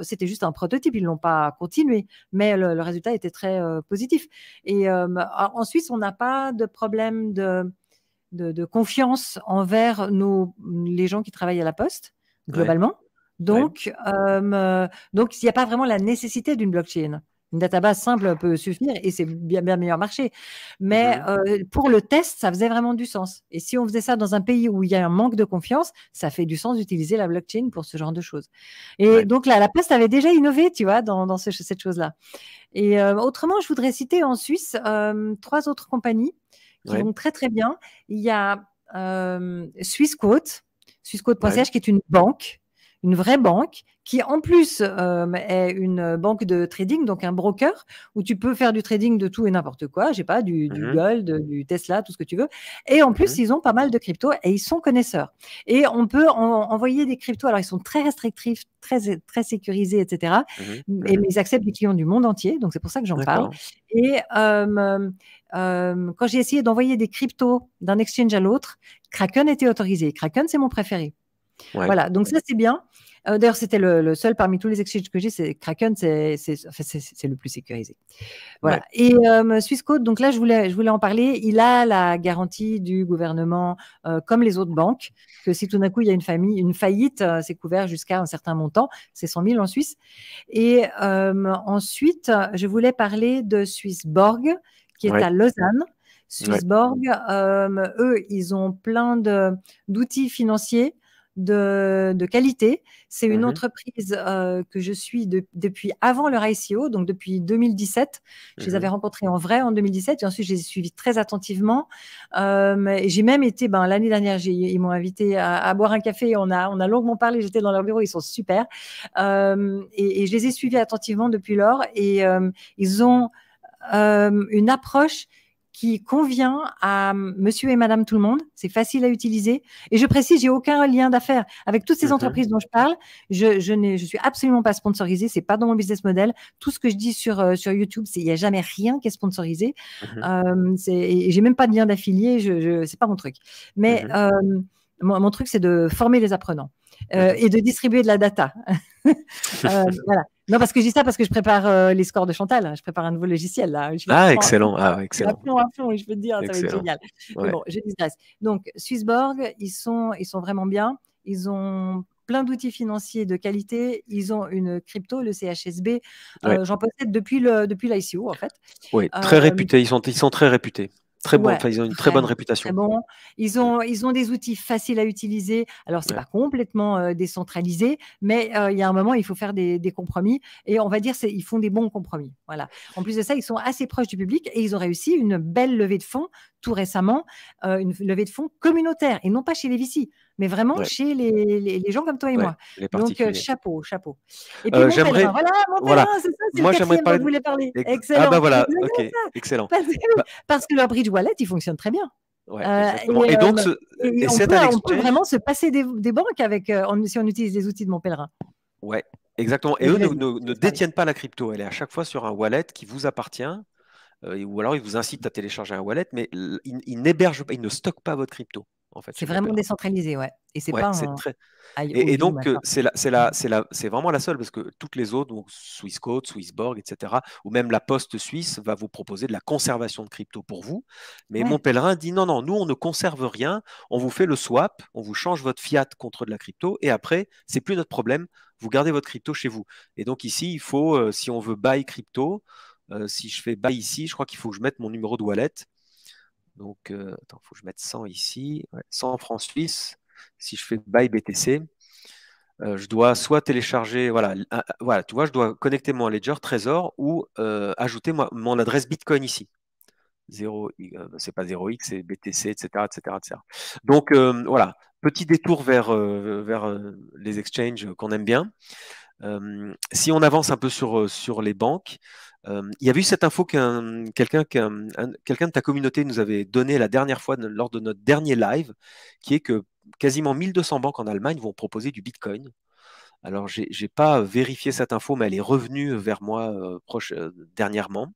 c'était juste un prototype, ils ne l'ont pas continué, mais le résultat était très positif. Et en Suisse, on n'a pas de problème de confiance envers les gens qui travaillent à la Poste, Ouais. globalement. Ouais. Donc, il n'y a pas vraiment la nécessité d'une blockchain. Une database simple peut suffire et c'est bien, bien meilleur marché. Mais Mhm. pour le test, ça faisait vraiment du sens. Et si on faisait ça dans un pays où il y a un manque de confiance, ça fait du sens d'utiliser la blockchain pour ce genre de choses. Et Ouais. donc là, la Poste avait déjà innové, tu vois, dans cette chose-là. Et autrement, je voudrais citer en Suisse 3 autres compagnies qui Ouais. vont très très bien. Il y a Swissquote, Ouais. Swissquote.ch, qui est une banque, une vraie banque, qui en plus est une banque de trading, donc un broker, où tu peux faire du trading de tout et n'importe quoi, je sais pas, du Mhm. gold, du Tesla, tout ce que tu veux. Et en plus, Mhm. ils ont pas mal de cryptos et ils sont connaisseurs. Et on peut envoyer des cryptos, alors ils sont très restrictifs, très, très sécurisés, etc. Mhm. Et Mhm. ils acceptent des clients du monde entier, donc c'est pour ça que j'en parle. D'accord. Et quand j'ai essayé d'envoyer des cryptos d'un exchange à l'autre, Kraken était autorisé. Kraken, c'est mon préféré. Ouais. Voilà, donc ça c'est bien. D'ailleurs, c'était le seul parmi tous les exchanges que j'ai, c'est Kraken, c'est le plus sécurisé. Ouais. Voilà. Et Swissquote, donc là, je voulais en parler. Il a la garantie du gouvernement, comme les autres banques, que si tout d'un coup il y a une faillite, c'est couvert jusqu'à un certain montant, c'est 100 000 en Suisse. Et ensuite, je voulais parler de Swissborg, qui est Ouais. à Lausanne. Ouais. Swissborg, eux, ils ont plein d'outils financiers de qualité. C'est une Mhm. entreprise que je suis depuis avant leur ICO, donc depuis 2017. Je les avais Mhm. rencontrés en vrai en 2017 et ensuite je les ai suivis très attentivement. Et j'ai même été, l'année dernière, ils m'ont invité à boire un café. On a longuement parlé. J'étais dans leur bureau. Ils sont super. Et je les ai suivis attentivement depuis lors. Et ils ont une approche qui convient à monsieur et madame tout le monde. C'est facile à utiliser. Et je précise, j'ai aucun lien d'affaires. Avec toutes ces Mhm. entreprises dont je parle, je suis absolument pas sponsorisée. C'est pas dans mon business model. Tout ce que je dis sur YouTube, il n'y a jamais rien qui est sponsorisé. Mhm. Et j'ai même pas de lien d'affilié. C'est pas mon truc. Mais Mhm. mon truc, c'est de former les apprenants Mhm. et de distribuer de la data. Voilà. Non, parce que je dis ça parce que je prépare les scores de Chantal. Je prépare un nouveau logiciel là. Je suis Ah, à fond, excellent. Ah, ouais, excellent. à fond, et je peux te dire, ça va être Excellent. génial. Mais Ouais. bon, je digresse. Donc, Swissborg, ils sont vraiment bien. Ils ont plein d'outils financiers de qualité. Ils ont une crypto, le CHSB. Ouais. J'en possède depuis l'ICO, en fait. Ouais. Euh, Très réputés. Ils sont très réputés. Très bon. Ouais, Enfin, ils ont une très bonne vraiment, très réputation. bon. Ils Mm. ont, ils ont des outils faciles à utiliser. Alors, c'est Ouais. pas complètement décentralisé, mais il y a un moment, il faut faire des compromis. Et on va dire, ils font des bons compromis. Voilà. En plus de ça, ils sont assez proches du public et ils ont réussi une belle levée de fonds tout récemment, une levée de fonds communautaire et non pas chez les VC, mais vraiment Ouais. chez les gens comme toi et Ouais. moi. Les Donc, particuliers. chapeau, chapeau. Et puis, mon pèlerin. J'aimerais. Voilà, mon pèlerin, Voilà. c'est ça, c'est le Moi, j'aimerais quatrième dont parler je voulais parler. Ah, bah Excellent. voilà. Ok. Excellent. Excellent. Parce que, Bah, parce que leur bridge wallet, il fonctionne très bien. ouais, Euh, exactement. et, Et donc, euh, et on c'est peut, un on peut exchange. vraiment se passer des banques si on utilise les outils de mon pèlerin. Ouais, exactement. Et Donc eux vas-y, ne laisse parler. détiennent pas la crypto. Elle est à chaque fois sur un wallet qui vous appartient, ou alors ils vous incitent à télécharger un wallet, mais ils n'hébergent pas, ils ne stockent pas votre crypto, en fait, C'est chez mon vraiment pèlerin. décentralisé, ouais. Et c'est Ouais, pas c'est un très. Et IOU donc, maintenant. c'est vraiment la seule, parce que toutes les autres, donc Swissquote, Swissborg, etc., ou même la Poste suisse, va vous proposer de la conservation de crypto pour vous. Mais mon Ouais. pèlerin dit non, non, nous, on ne conserve rien, on vous fait le swap, on vous change votre fiat contre de la crypto, et après, c'est plus notre problème, vous gardez votre crypto chez vous. Et donc ici, il faut, si on veut buy crypto, si je fais buy ici, je crois qu'il faut que je mette mon numéro de wallet. Donc, attends, il faut que je mette 100 ici, 100 francs suisses. Si je fais buy BTC, je dois soit télécharger, voilà, voilà, tu vois, je dois connecter mon Ledger Trésor ou ajouter mon adresse Bitcoin ici. 0, c'est pas 0x, c'est BTC, etc., etc., etc. Donc voilà, petit détour vers les exchanges qu'on aime bien. Si on avance un peu sur les banques, il y avait eu cette info quelqu'un de ta communauté nous avait donné la dernière fois lors de notre dernier live, qui est que quasiment 1200 banques en Allemagne vont proposer du Bitcoin. Alors, j'ai pas vérifié cette info, mais elle est revenue vers moi dernièrement.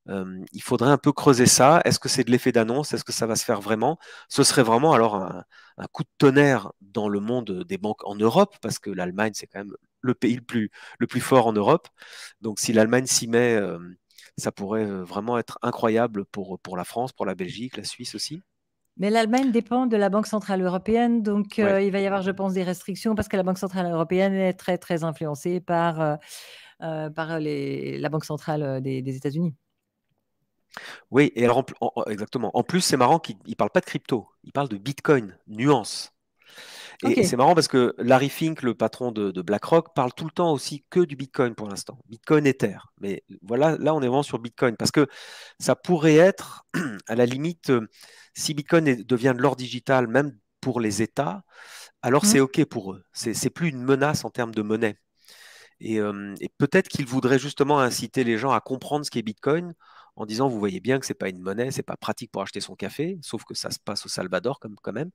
Il faudrait un peu creuser ça. Est-ce que c'est de l'effet d'annonce? Est-ce que ça va se faire vraiment? Ce serait vraiment alors un coup de tonnerre dans le monde des banques en Europe, parce que l'Allemagne, c'est quand même le pays le plus fort en Europe. Donc, si l'Allemagne s'y met, ça pourrait vraiment être incroyable pour la France, pour la Belgique, la Suisse aussi. Mais l'Allemagne dépend de la Banque centrale européenne, donc Ouais. il va y avoir, je pense, des restrictions parce que la Banque centrale européenne est très, très influencée par la Banque centrale des États-Unis. Oui, et alors exactement. En plus, c'est marrant qu'il ne parle pas de crypto, il parle de Bitcoin, nuance. Et c'est OK. marrant parce que Larry Fink, le patron de BlackRock, parle tout le temps aussi que du Bitcoin pour l'instant. Bitcoin Ether. Mais voilà, là, on est vraiment sur Bitcoin parce que ça pourrait être, à la limite, si Bitcoin devient de l'or digital, même pour les États, alors Mmh. c'est OK pour eux. C'est plus une menace en termes de monnaie. Et peut-être qu'ils voudraient justement inciter les gens à comprendre ce qu'est Bitcoin en disant, vous voyez bien que c'est pas une monnaie, c'est pas pratique pour acheter son café, sauf que ça se passe au Salvador quand même,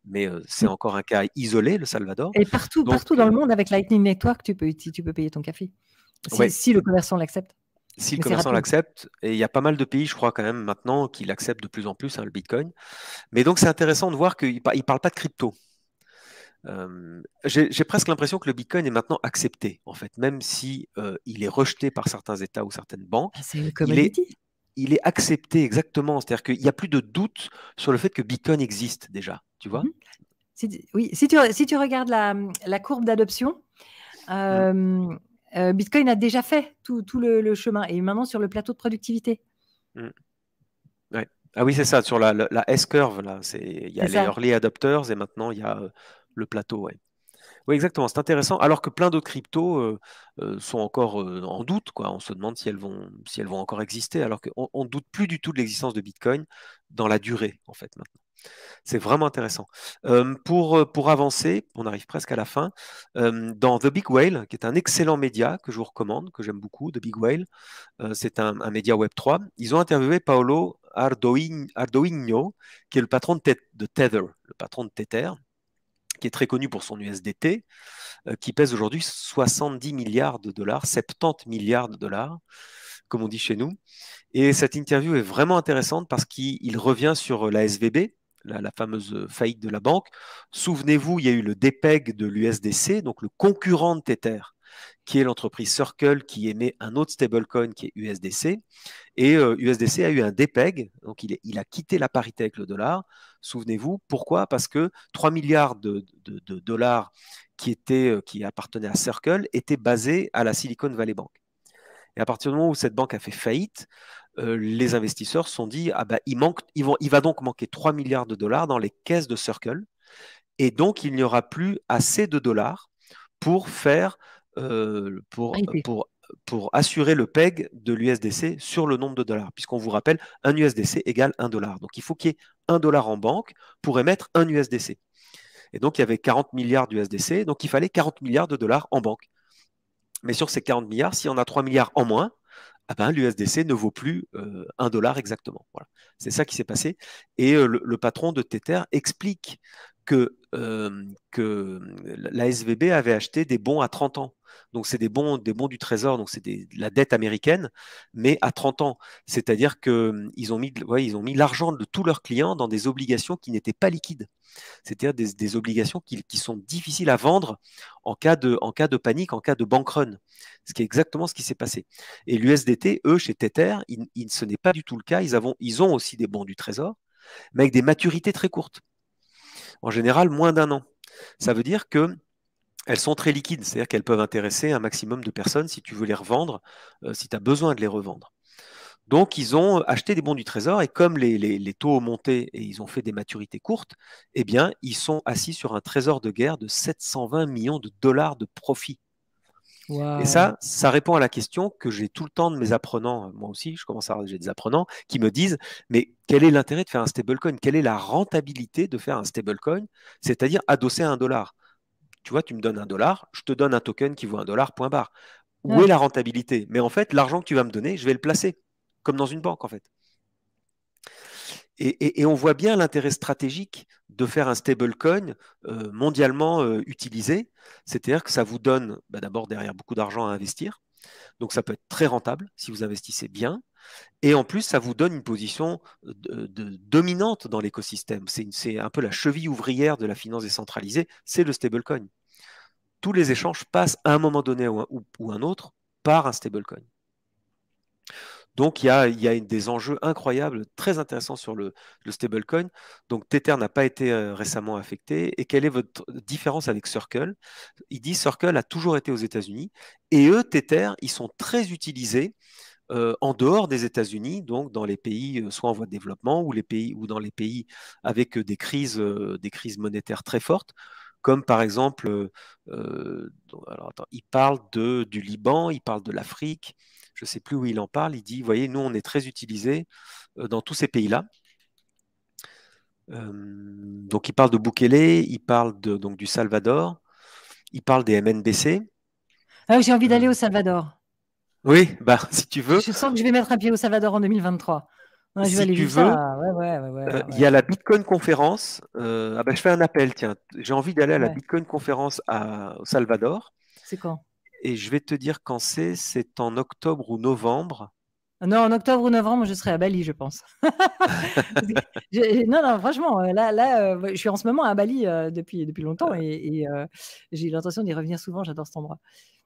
mais c'est encore un cas isolé, le Salvador. Et partout, Donc, partout dans le monde, avec Lightning Network, tu peux payer ton café. Si, ouais, si le commerçant l'accepte. si le Mais c'est commerçant rapide. l'accepte, et il y a pas mal de pays, je crois quand même maintenant, qui l'acceptent de plus en plus, hein, le Bitcoin. Mais donc c'est intéressant de voir qu'il ne parle pas de crypto. J'ai presque l'impression que le Bitcoin est maintenant accepté, en fait, même si il est rejeté par certains États ou certaines banques, Ah, c'est une il est, commodity. il est accepté exactement. C'est-à-dire qu'il n'y a plus de doute sur le fait que Bitcoin existe déjà, tu vois? Mhm. Oui, si tu regardes la courbe d'adoption, Mm, euh, Bitcoin a déjà fait tout le chemin et est maintenant sur le plateau de productivité. mm, ouais. Ah oui, c'est ça, sur la S-curve, là, il y a C'est les ça. early adopters et maintenant il y a le plateau, ouais. Oui, exactement, c'est intéressant. Alors que plein d'autres cryptos sont encore en doute, quoi. On se demande si elles vont encore exister, alors qu'on ne doute plus du tout de l'existence de Bitcoin dans la durée, en fait, maintenant. C'est vraiment intéressant. Pour avancer, on arrive presque à la fin. Dans The Big Whale, qui est un excellent média que je vous recommande, que j'aime beaucoup, The Big Whale, c'est un média Web3. Ils ont interviewé Paolo Ardoinho, qui est le patron de Tether, le patron de Tether, qui est très connu pour son USDT, qui pèse aujourd'hui 70 milliards de dollars, 70 milliards de dollars, comme on dit chez nous. Et cette interview est vraiment intéressante parce qu'il revient sur la SVB, la fameuse faillite de la banque. Souvenez-vous, il y a eu le dépeg de l'USDC, donc le concurrent de Tether, qui est l'entreprise Circle qui émet un autre stablecoin qui est USDC. Et USDC a eu un dépeg, donc il a quitté la parité avec le dollar. Souvenez-vous, pourquoi? Parce que 3 milliards de dollars qui appartenaient à Circle étaient basés à la Silicon Valley Bank. Et à partir du moment où cette banque a fait faillite, les investisseurs se sont dit, ah bah, il va donc manquer 3 milliards de dollars dans les caisses de Circle, et donc il n'y aura plus assez de dollars pour faire, Arrêtez. pour assurer le PEG de l'USDC sur le nombre de dollars, puisqu'on vous rappelle, un USDC égale 1 dollar. Donc il faut qu'il y ait 1 dollar en banque pour émettre un USDC. Et donc il y avait 40 milliards d'USDC, donc il fallait 40 milliards de dollars en banque. Mais sur ces 40 milliards, si on a 3 milliards en moins, ah ben, l'USDC ne vaut plus 1 dollar exactement. Voilà. C'est ça qui s'est passé. Et le patron de Tether explique que la SVB avait acheté des bons à 30 ans. Donc, c'est des bons du Trésor, donc c'est la dette américaine, mais à 30 ans. C'est-à-dire qu'ils ont ils ont mis l'argent de tous leurs clients dans des obligations qui n'étaient pas liquides. C'est-à-dire des obligations qui sont difficiles à vendre en cas de panique, en cas de bank run. Ce qui est exactement ce qui s'est passé. Et l'USDT, eux, chez Tether, ce n'est pas du tout le cas. Ils ont aussi des bons du Trésor, mais avec des maturités très courtes. En général, moins d'un an. Ça veut dire que elles sont très liquides, c'est-à-dire qu'elles peuvent intéresser un maximum de personnes si tu veux les revendre, si tu as besoin de les revendre. Donc, ils ont acheté des bons du Trésor et comme les taux ont monté et ils ont fait des maturités courtes, eh bien, ils sont assis sur un trésor de guerre de 720 millions de dollars de profit. Et Waouh. ça répond à la question que j'ai tout le temps de mes apprenants, moi aussi, j'ai des apprenants qui me disent, mais quel est l'intérêt de faire un stablecoin? Quelle est la rentabilité de faire un stablecoin, c'est-à-dire adossé à un dollar? Tu vois, tu me donnes un dollar, je te donne un token qui vaut un dollar, point barre. Où est Ouais. la rentabilité? Mais en fait, l'argent que tu vas me donner, je vais le placer, comme dans une banque, en fait. Et on voit bien l'intérêt stratégique de faire un stablecoin mondialement utilisé. C'est-à-dire que ça vous donne d'abord derrière beaucoup d'argent à investir. Donc ça peut être très rentable si vous investissez bien. Et en plus, ça vous donne une position dominante dans l'écosystème. C'est un peu la cheville ouvrière de la finance décentralisée, c'est le stablecoin. Tous les échanges passent à un moment donné ou un autre par un stablecoin. Donc, il y a des enjeux incroyables, très intéressants sur le stablecoin. Donc, Tether n'a pas été récemment affecté. Et quelle est votre différence avec Circle? Il dit Circle a toujours été aux États-Unis. Et eux, Tether, ils sont très utilisés en dehors des États-Unis, donc dans les pays soit en voie de développement ou dans les pays avec des crises monétaires très fortes, comme par exemple, alors attends, il parle du Liban, il parle de l'Afrique, je ne sais plus où il en parle, il dit, vous voyez, nous on est très utilisés dans tous ces pays-là. Donc il parle de Bukele, il parle donc du Salvador, il parle des MNBC. Ah, j'ai envie Euh, d'aller au Salvador. oui, bah si tu veux, Je sens que je vais mettre un pied au Salvador en 2023. Ouais, je vais si aller tu vivre veux, ça. Ouais, ouais, ouais, ouais, il y ouais, a la Bitcoin conférence. Ah ben, je fais un appel, tiens. J'ai envie d'aller à la ouais. Bitcoin conférence au Salvador. C'est quand? Et je vais te dire quand c'est. C'est en octobre ou novembre. Non, en octobre ou novembre, je serai à Bali, je pense. Non, non, franchement, je suis en ce moment à Bali depuis longtemps et j'ai l'intention d'y revenir souvent. J'adore cet endroit.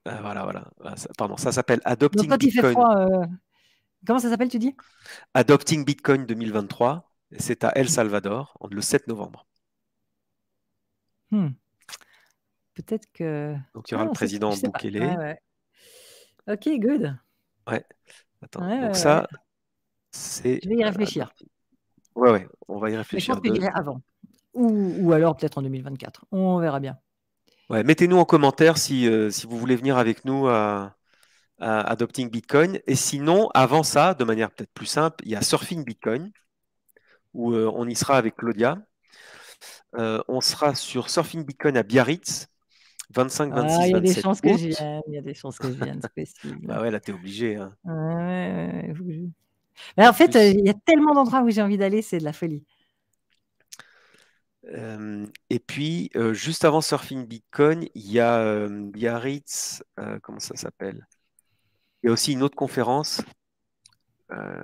Voilà, voilà. Ah, pardon, ça s'appelle Donc, Adopting quand il fait Bitcoin. froid, comment ça s'appelle, tu dis? Adopting Bitcoin 2023. C'est à El Salvador, le 7 novembre. Hmm. Peut-être que. Donc il y aura Ah, le je président sais pas. Ouais, Bukele. ouais. Ok, good. Ouais, attends. Ouais, Donc ouais, ouais. ça, c'est Je vais y réfléchir. Adopting. Ouais, ouais, on va y Mais je pense réfléchir. que j'irai avant. Ou alors peut-être en 2024. On verra bien. Ouais, mettez-nous en commentaire si vous voulez venir avec nous à Adopting Bitcoin. Et sinon, avant ça, de manière peut-être plus simple, il y a Surfing Bitcoin, où on y sera avec Claudia. On sera sur Surfing Bitcoin à Biarritz, 25, Ah, 26, il y a des 27 chances que je août. vienne. Il y a des chances que je vienne, c'est Bah possible. ouais, là, t'es obligé, hein. Ouais, ouais, ouais, faut que Mais en En fait, plus. il y a tellement d'endroits où j'ai envie d'aller, c'est de la folie. Et puis, juste avant Surfing Bitcoin, il y a Biarritz, comment ça s'appelle? Il y a aussi une autre conférence, euh,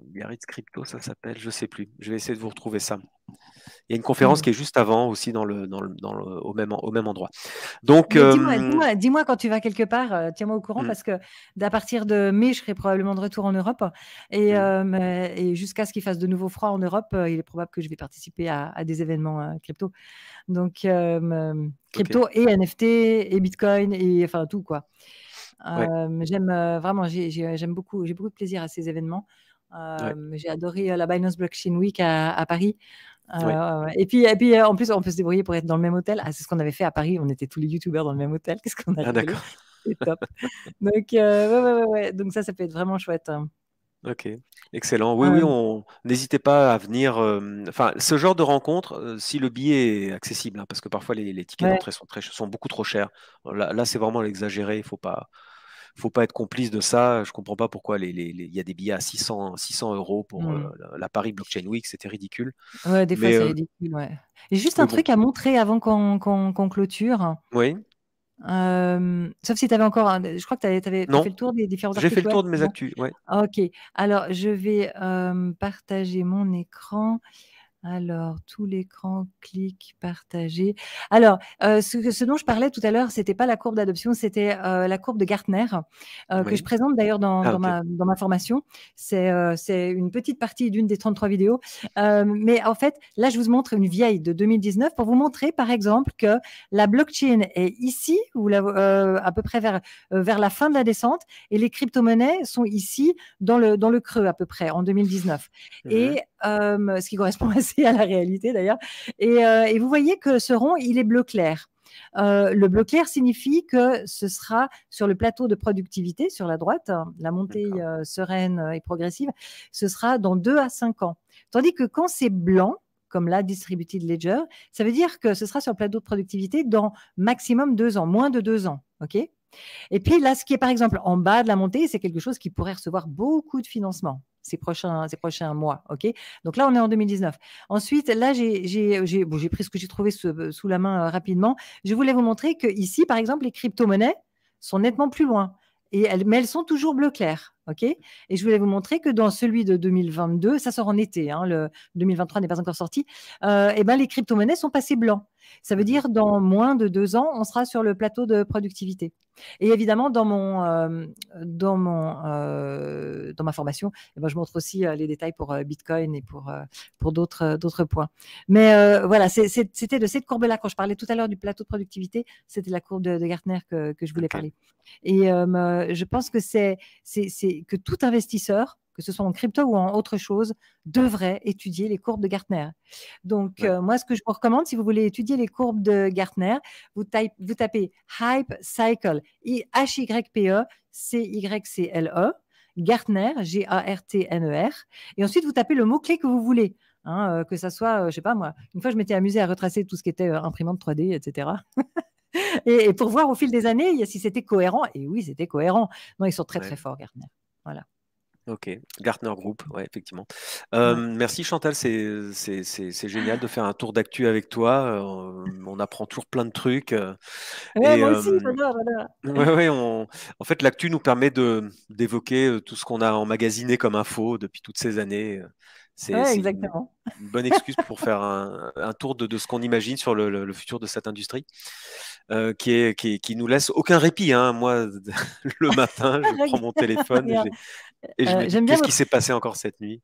Biarritz Crypto, ça s'appelle, je sais plus. Je vais essayer de vous retrouver ça. Il y a une conférence Hmm. qui est juste avant aussi au même endroit. Donc, Mais dis-moi quand tu vas quelque part, tiens-moi au courant hmm, parce que à partir de mai, je serai probablement de retour en Europe hmm, et jusqu'à ce qu'il fasse de nouveau froid en Europe, il est probable que je vais participer à des événements crypto. Donc, ok, crypto et NFT et Bitcoin et enfin tout quoi. ouais, J'aime vraiment, j'aime beaucoup, j'ai beaucoup de plaisir à ces événements. ouais, J'ai adoré la Binance Blockchain Week à Paris. ouais. Et puis en plus, on peut se débrouiller pour être dans le même hôtel. Ah, c'est ce qu'on avait fait à Paris. On était tous les youtubeurs dans le même hôtel. Qu'est-ce qu'on a Ah, rigolé. d'accord. C'est top. Donc, ouais. Donc ça peut être vraiment chouette. Ok, excellent. Oui, oui, Euh, n'hésitez pas à venir. Enfin, ce genre de rencontre, si le billet est accessible, hein, parce que parfois les tickets ouais. d'entrée sont beaucoup trop chers. Là, c'est vraiment l'exagéré. Faut pas être complice de ça. Je comprends pas pourquoi il y a des billets à 600 euros pour Hmm. la Paris Blockchain Week. C'était ridicule. Ouais, des fois, Mais, c'est ridicule. Ouais. Et juste mais un bon, truc à montrer avant qu'on clôture. oui, Sauf si tu avais encore. Je crois que tu as fait non, le tour des différents j'ai fait articles le web. tour de C'est mes bon. actus. Ouais. Ok. Alors, je vais partager mon écran. Alors, tout l'écran, clic, partager. Alors, ce dont je parlais tout à l'heure, c'était pas la courbe d'adoption, c'était la courbe de Gartner, que je Oui. présente d'ailleurs dans, Ah, dans ok. ma formation. C'est une petite partie d'une des 33 vidéos. Mais en fait, là, je vous montre une vieille de 2019 pour vous montrer, par exemple, que la blockchain est ici, ou à peu près vers la fin de la descente, et les crypto-monnaies sont ici, dans le creux, à peu près, en 2019. Mhm. Et ce qui correspond assez à la réalité d'ailleurs. Et vous voyez que ce rond, il est bleu clair. Le bleu clair signifie que ce sera sur le plateau de productivité, sur la droite, la montée D'accord. sereine et progressive, ce sera dans 2 à 5 ans. Tandis que quand c'est blanc, comme la Distributed Ledger, ça veut dire que ce sera sur le plateau de productivité dans maximum 2 ans, moins de 2 ans. OK? Et puis là, ce qui est par exemple en bas de la montée, c'est quelque chose qui pourrait recevoir beaucoup de financement ces prochains mois. OK? Donc là, on est en 2019. Ensuite, là, j'ai pris ce que j'ai trouvé sous la main rapidement. Je voulais vous montrer que ici, par exemple, les crypto-monnaies sont nettement plus loin. Mais elles sont toujours bleu clair. OK? Et je voulais vous montrer que dans celui de 2022, ça sort en été, hein, le 2023 n'est pas encore sorti, et ben, les crypto-monnaies sont passées blanc. Ça veut Mhm. dire dans moins de 2 ans, on sera sur le plateau de productivité. Et évidemment, dans ma formation, eh ben, je montre aussi les détails pour Bitcoin et pour d'autres points. Mais voilà, c'était de cette courbe-là. Quand je parlais tout à l'heure du plateau de productivité, c'était la courbe de Gartner que je voulais Ok. parler. Et je pense que c'est que tout investisseur, que ce soit en crypto ou en autre chose, devrait étudier les courbes de Gartner. Donc, Ouais. moi, ce que je vous recommande, si vous voulez étudier les courbes de Gartner, vous tapez Hype Cycle, Hype Cycle, Gartner, Gartner. Et ensuite, vous tapez le mot-clé que vous voulez. Hein, que ça soit, je sais pas moi, une fois, je m'étais amusée à retracer tout ce qui était imprimante 3D, etc. Et pour voir au fil des années si c'était cohérent. Et oui, c'était cohérent. Non, ils sont très, Ouais. très forts, Gartner. Voilà. Ok, Gartner Group, ouais, effectivement. Ouais. Merci Chantal, c'est génial de faire un tour d'actu avec toi. On apprend toujours plein de trucs. Ouais, Et moi aussi, j'adore, j'adore. ouais, ouais, en fait, l'actu nous permet d'évoquer tout ce qu'on a emmagasiné comme info depuis toutes ces années. Ouais, C'est exactement. une bonne excuse pour faire un tour de ce qu'on imagine sur le futur de cette industrie, qui nous laisse aucun répit, hein. Moi, le matin, je prends mon téléphone Regarde, et je me dis, j'aime bien qu'est-ce qui votre. s'est passé encore cette nuit?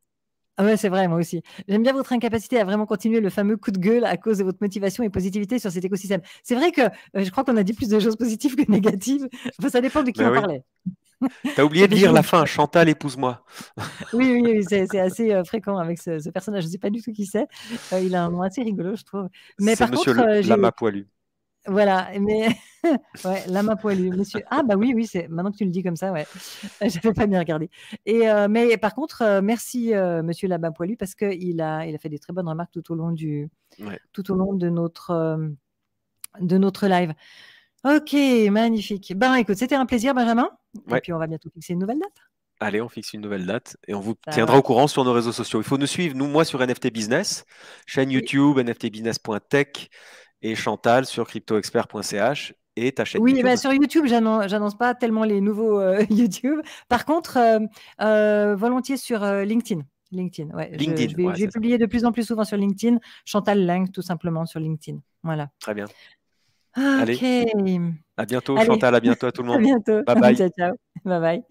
Ah ouais, c'est vrai, moi aussi. J'aime bien votre incapacité à vraiment continuer le fameux coup de gueule à cause de votre motivation et positivité sur cet écosystème. C'est vrai que je crois qu'on a dit plus de choses positives que négatives. Enfin, ça dépend de qui Ben on oui. parlait. T'as Ça oublié de fait lire toujours la une. fin, Chantal, épouse-moi. Oui, oui, oui, c'est assez fréquent avec ce personnage. Je ne sais pas du tout qui c'est. Il a un nom assez rigolo, je trouve. Mais C'est par Monsieur contre, Lama Poilu. voilà, mais ouais, lama poilu, monsieur. Ah bah oui, oui, c'est maintenant que tu le dis comme ça, ouais. J'avais pas bien regardé. Mais par contre, merci monsieur lama poilu parce qu'il a fait des très bonnes remarques Ouais. tout au long de notre live. Ok, magnifique. Ben écoute, c'était un plaisir, Benjamin. Et Ouais. puis on va bientôt fixer une nouvelle date. Allez, on fixe une nouvelle date et on vous Ça tiendra au marche. courant sur nos réseaux sociaux. Il faut nous suivre, nous, moi sur NFT Business, chaîne Oui. YouTube, nftbusiness.tech et Chantal sur cryptoexpert.ch et ta chaîne Oui, bah, YouTube. sur YouTube, j'annonce pas tellement les nouveaux YouTube. Par contre, volontiers sur LinkedIn. LinkedIn, ouais. LinkedIn, ouais, Je vais c'est ça. publier de plus en plus souvent sur LinkedIn. Chantal Lang, tout simplement, sur LinkedIn. Voilà. Très bien. Ok. Allez, à bientôt, Allez, Chantal, à bientôt à tout le à monde. bientôt. Bye bye. Ciao, ciao. Bye bye.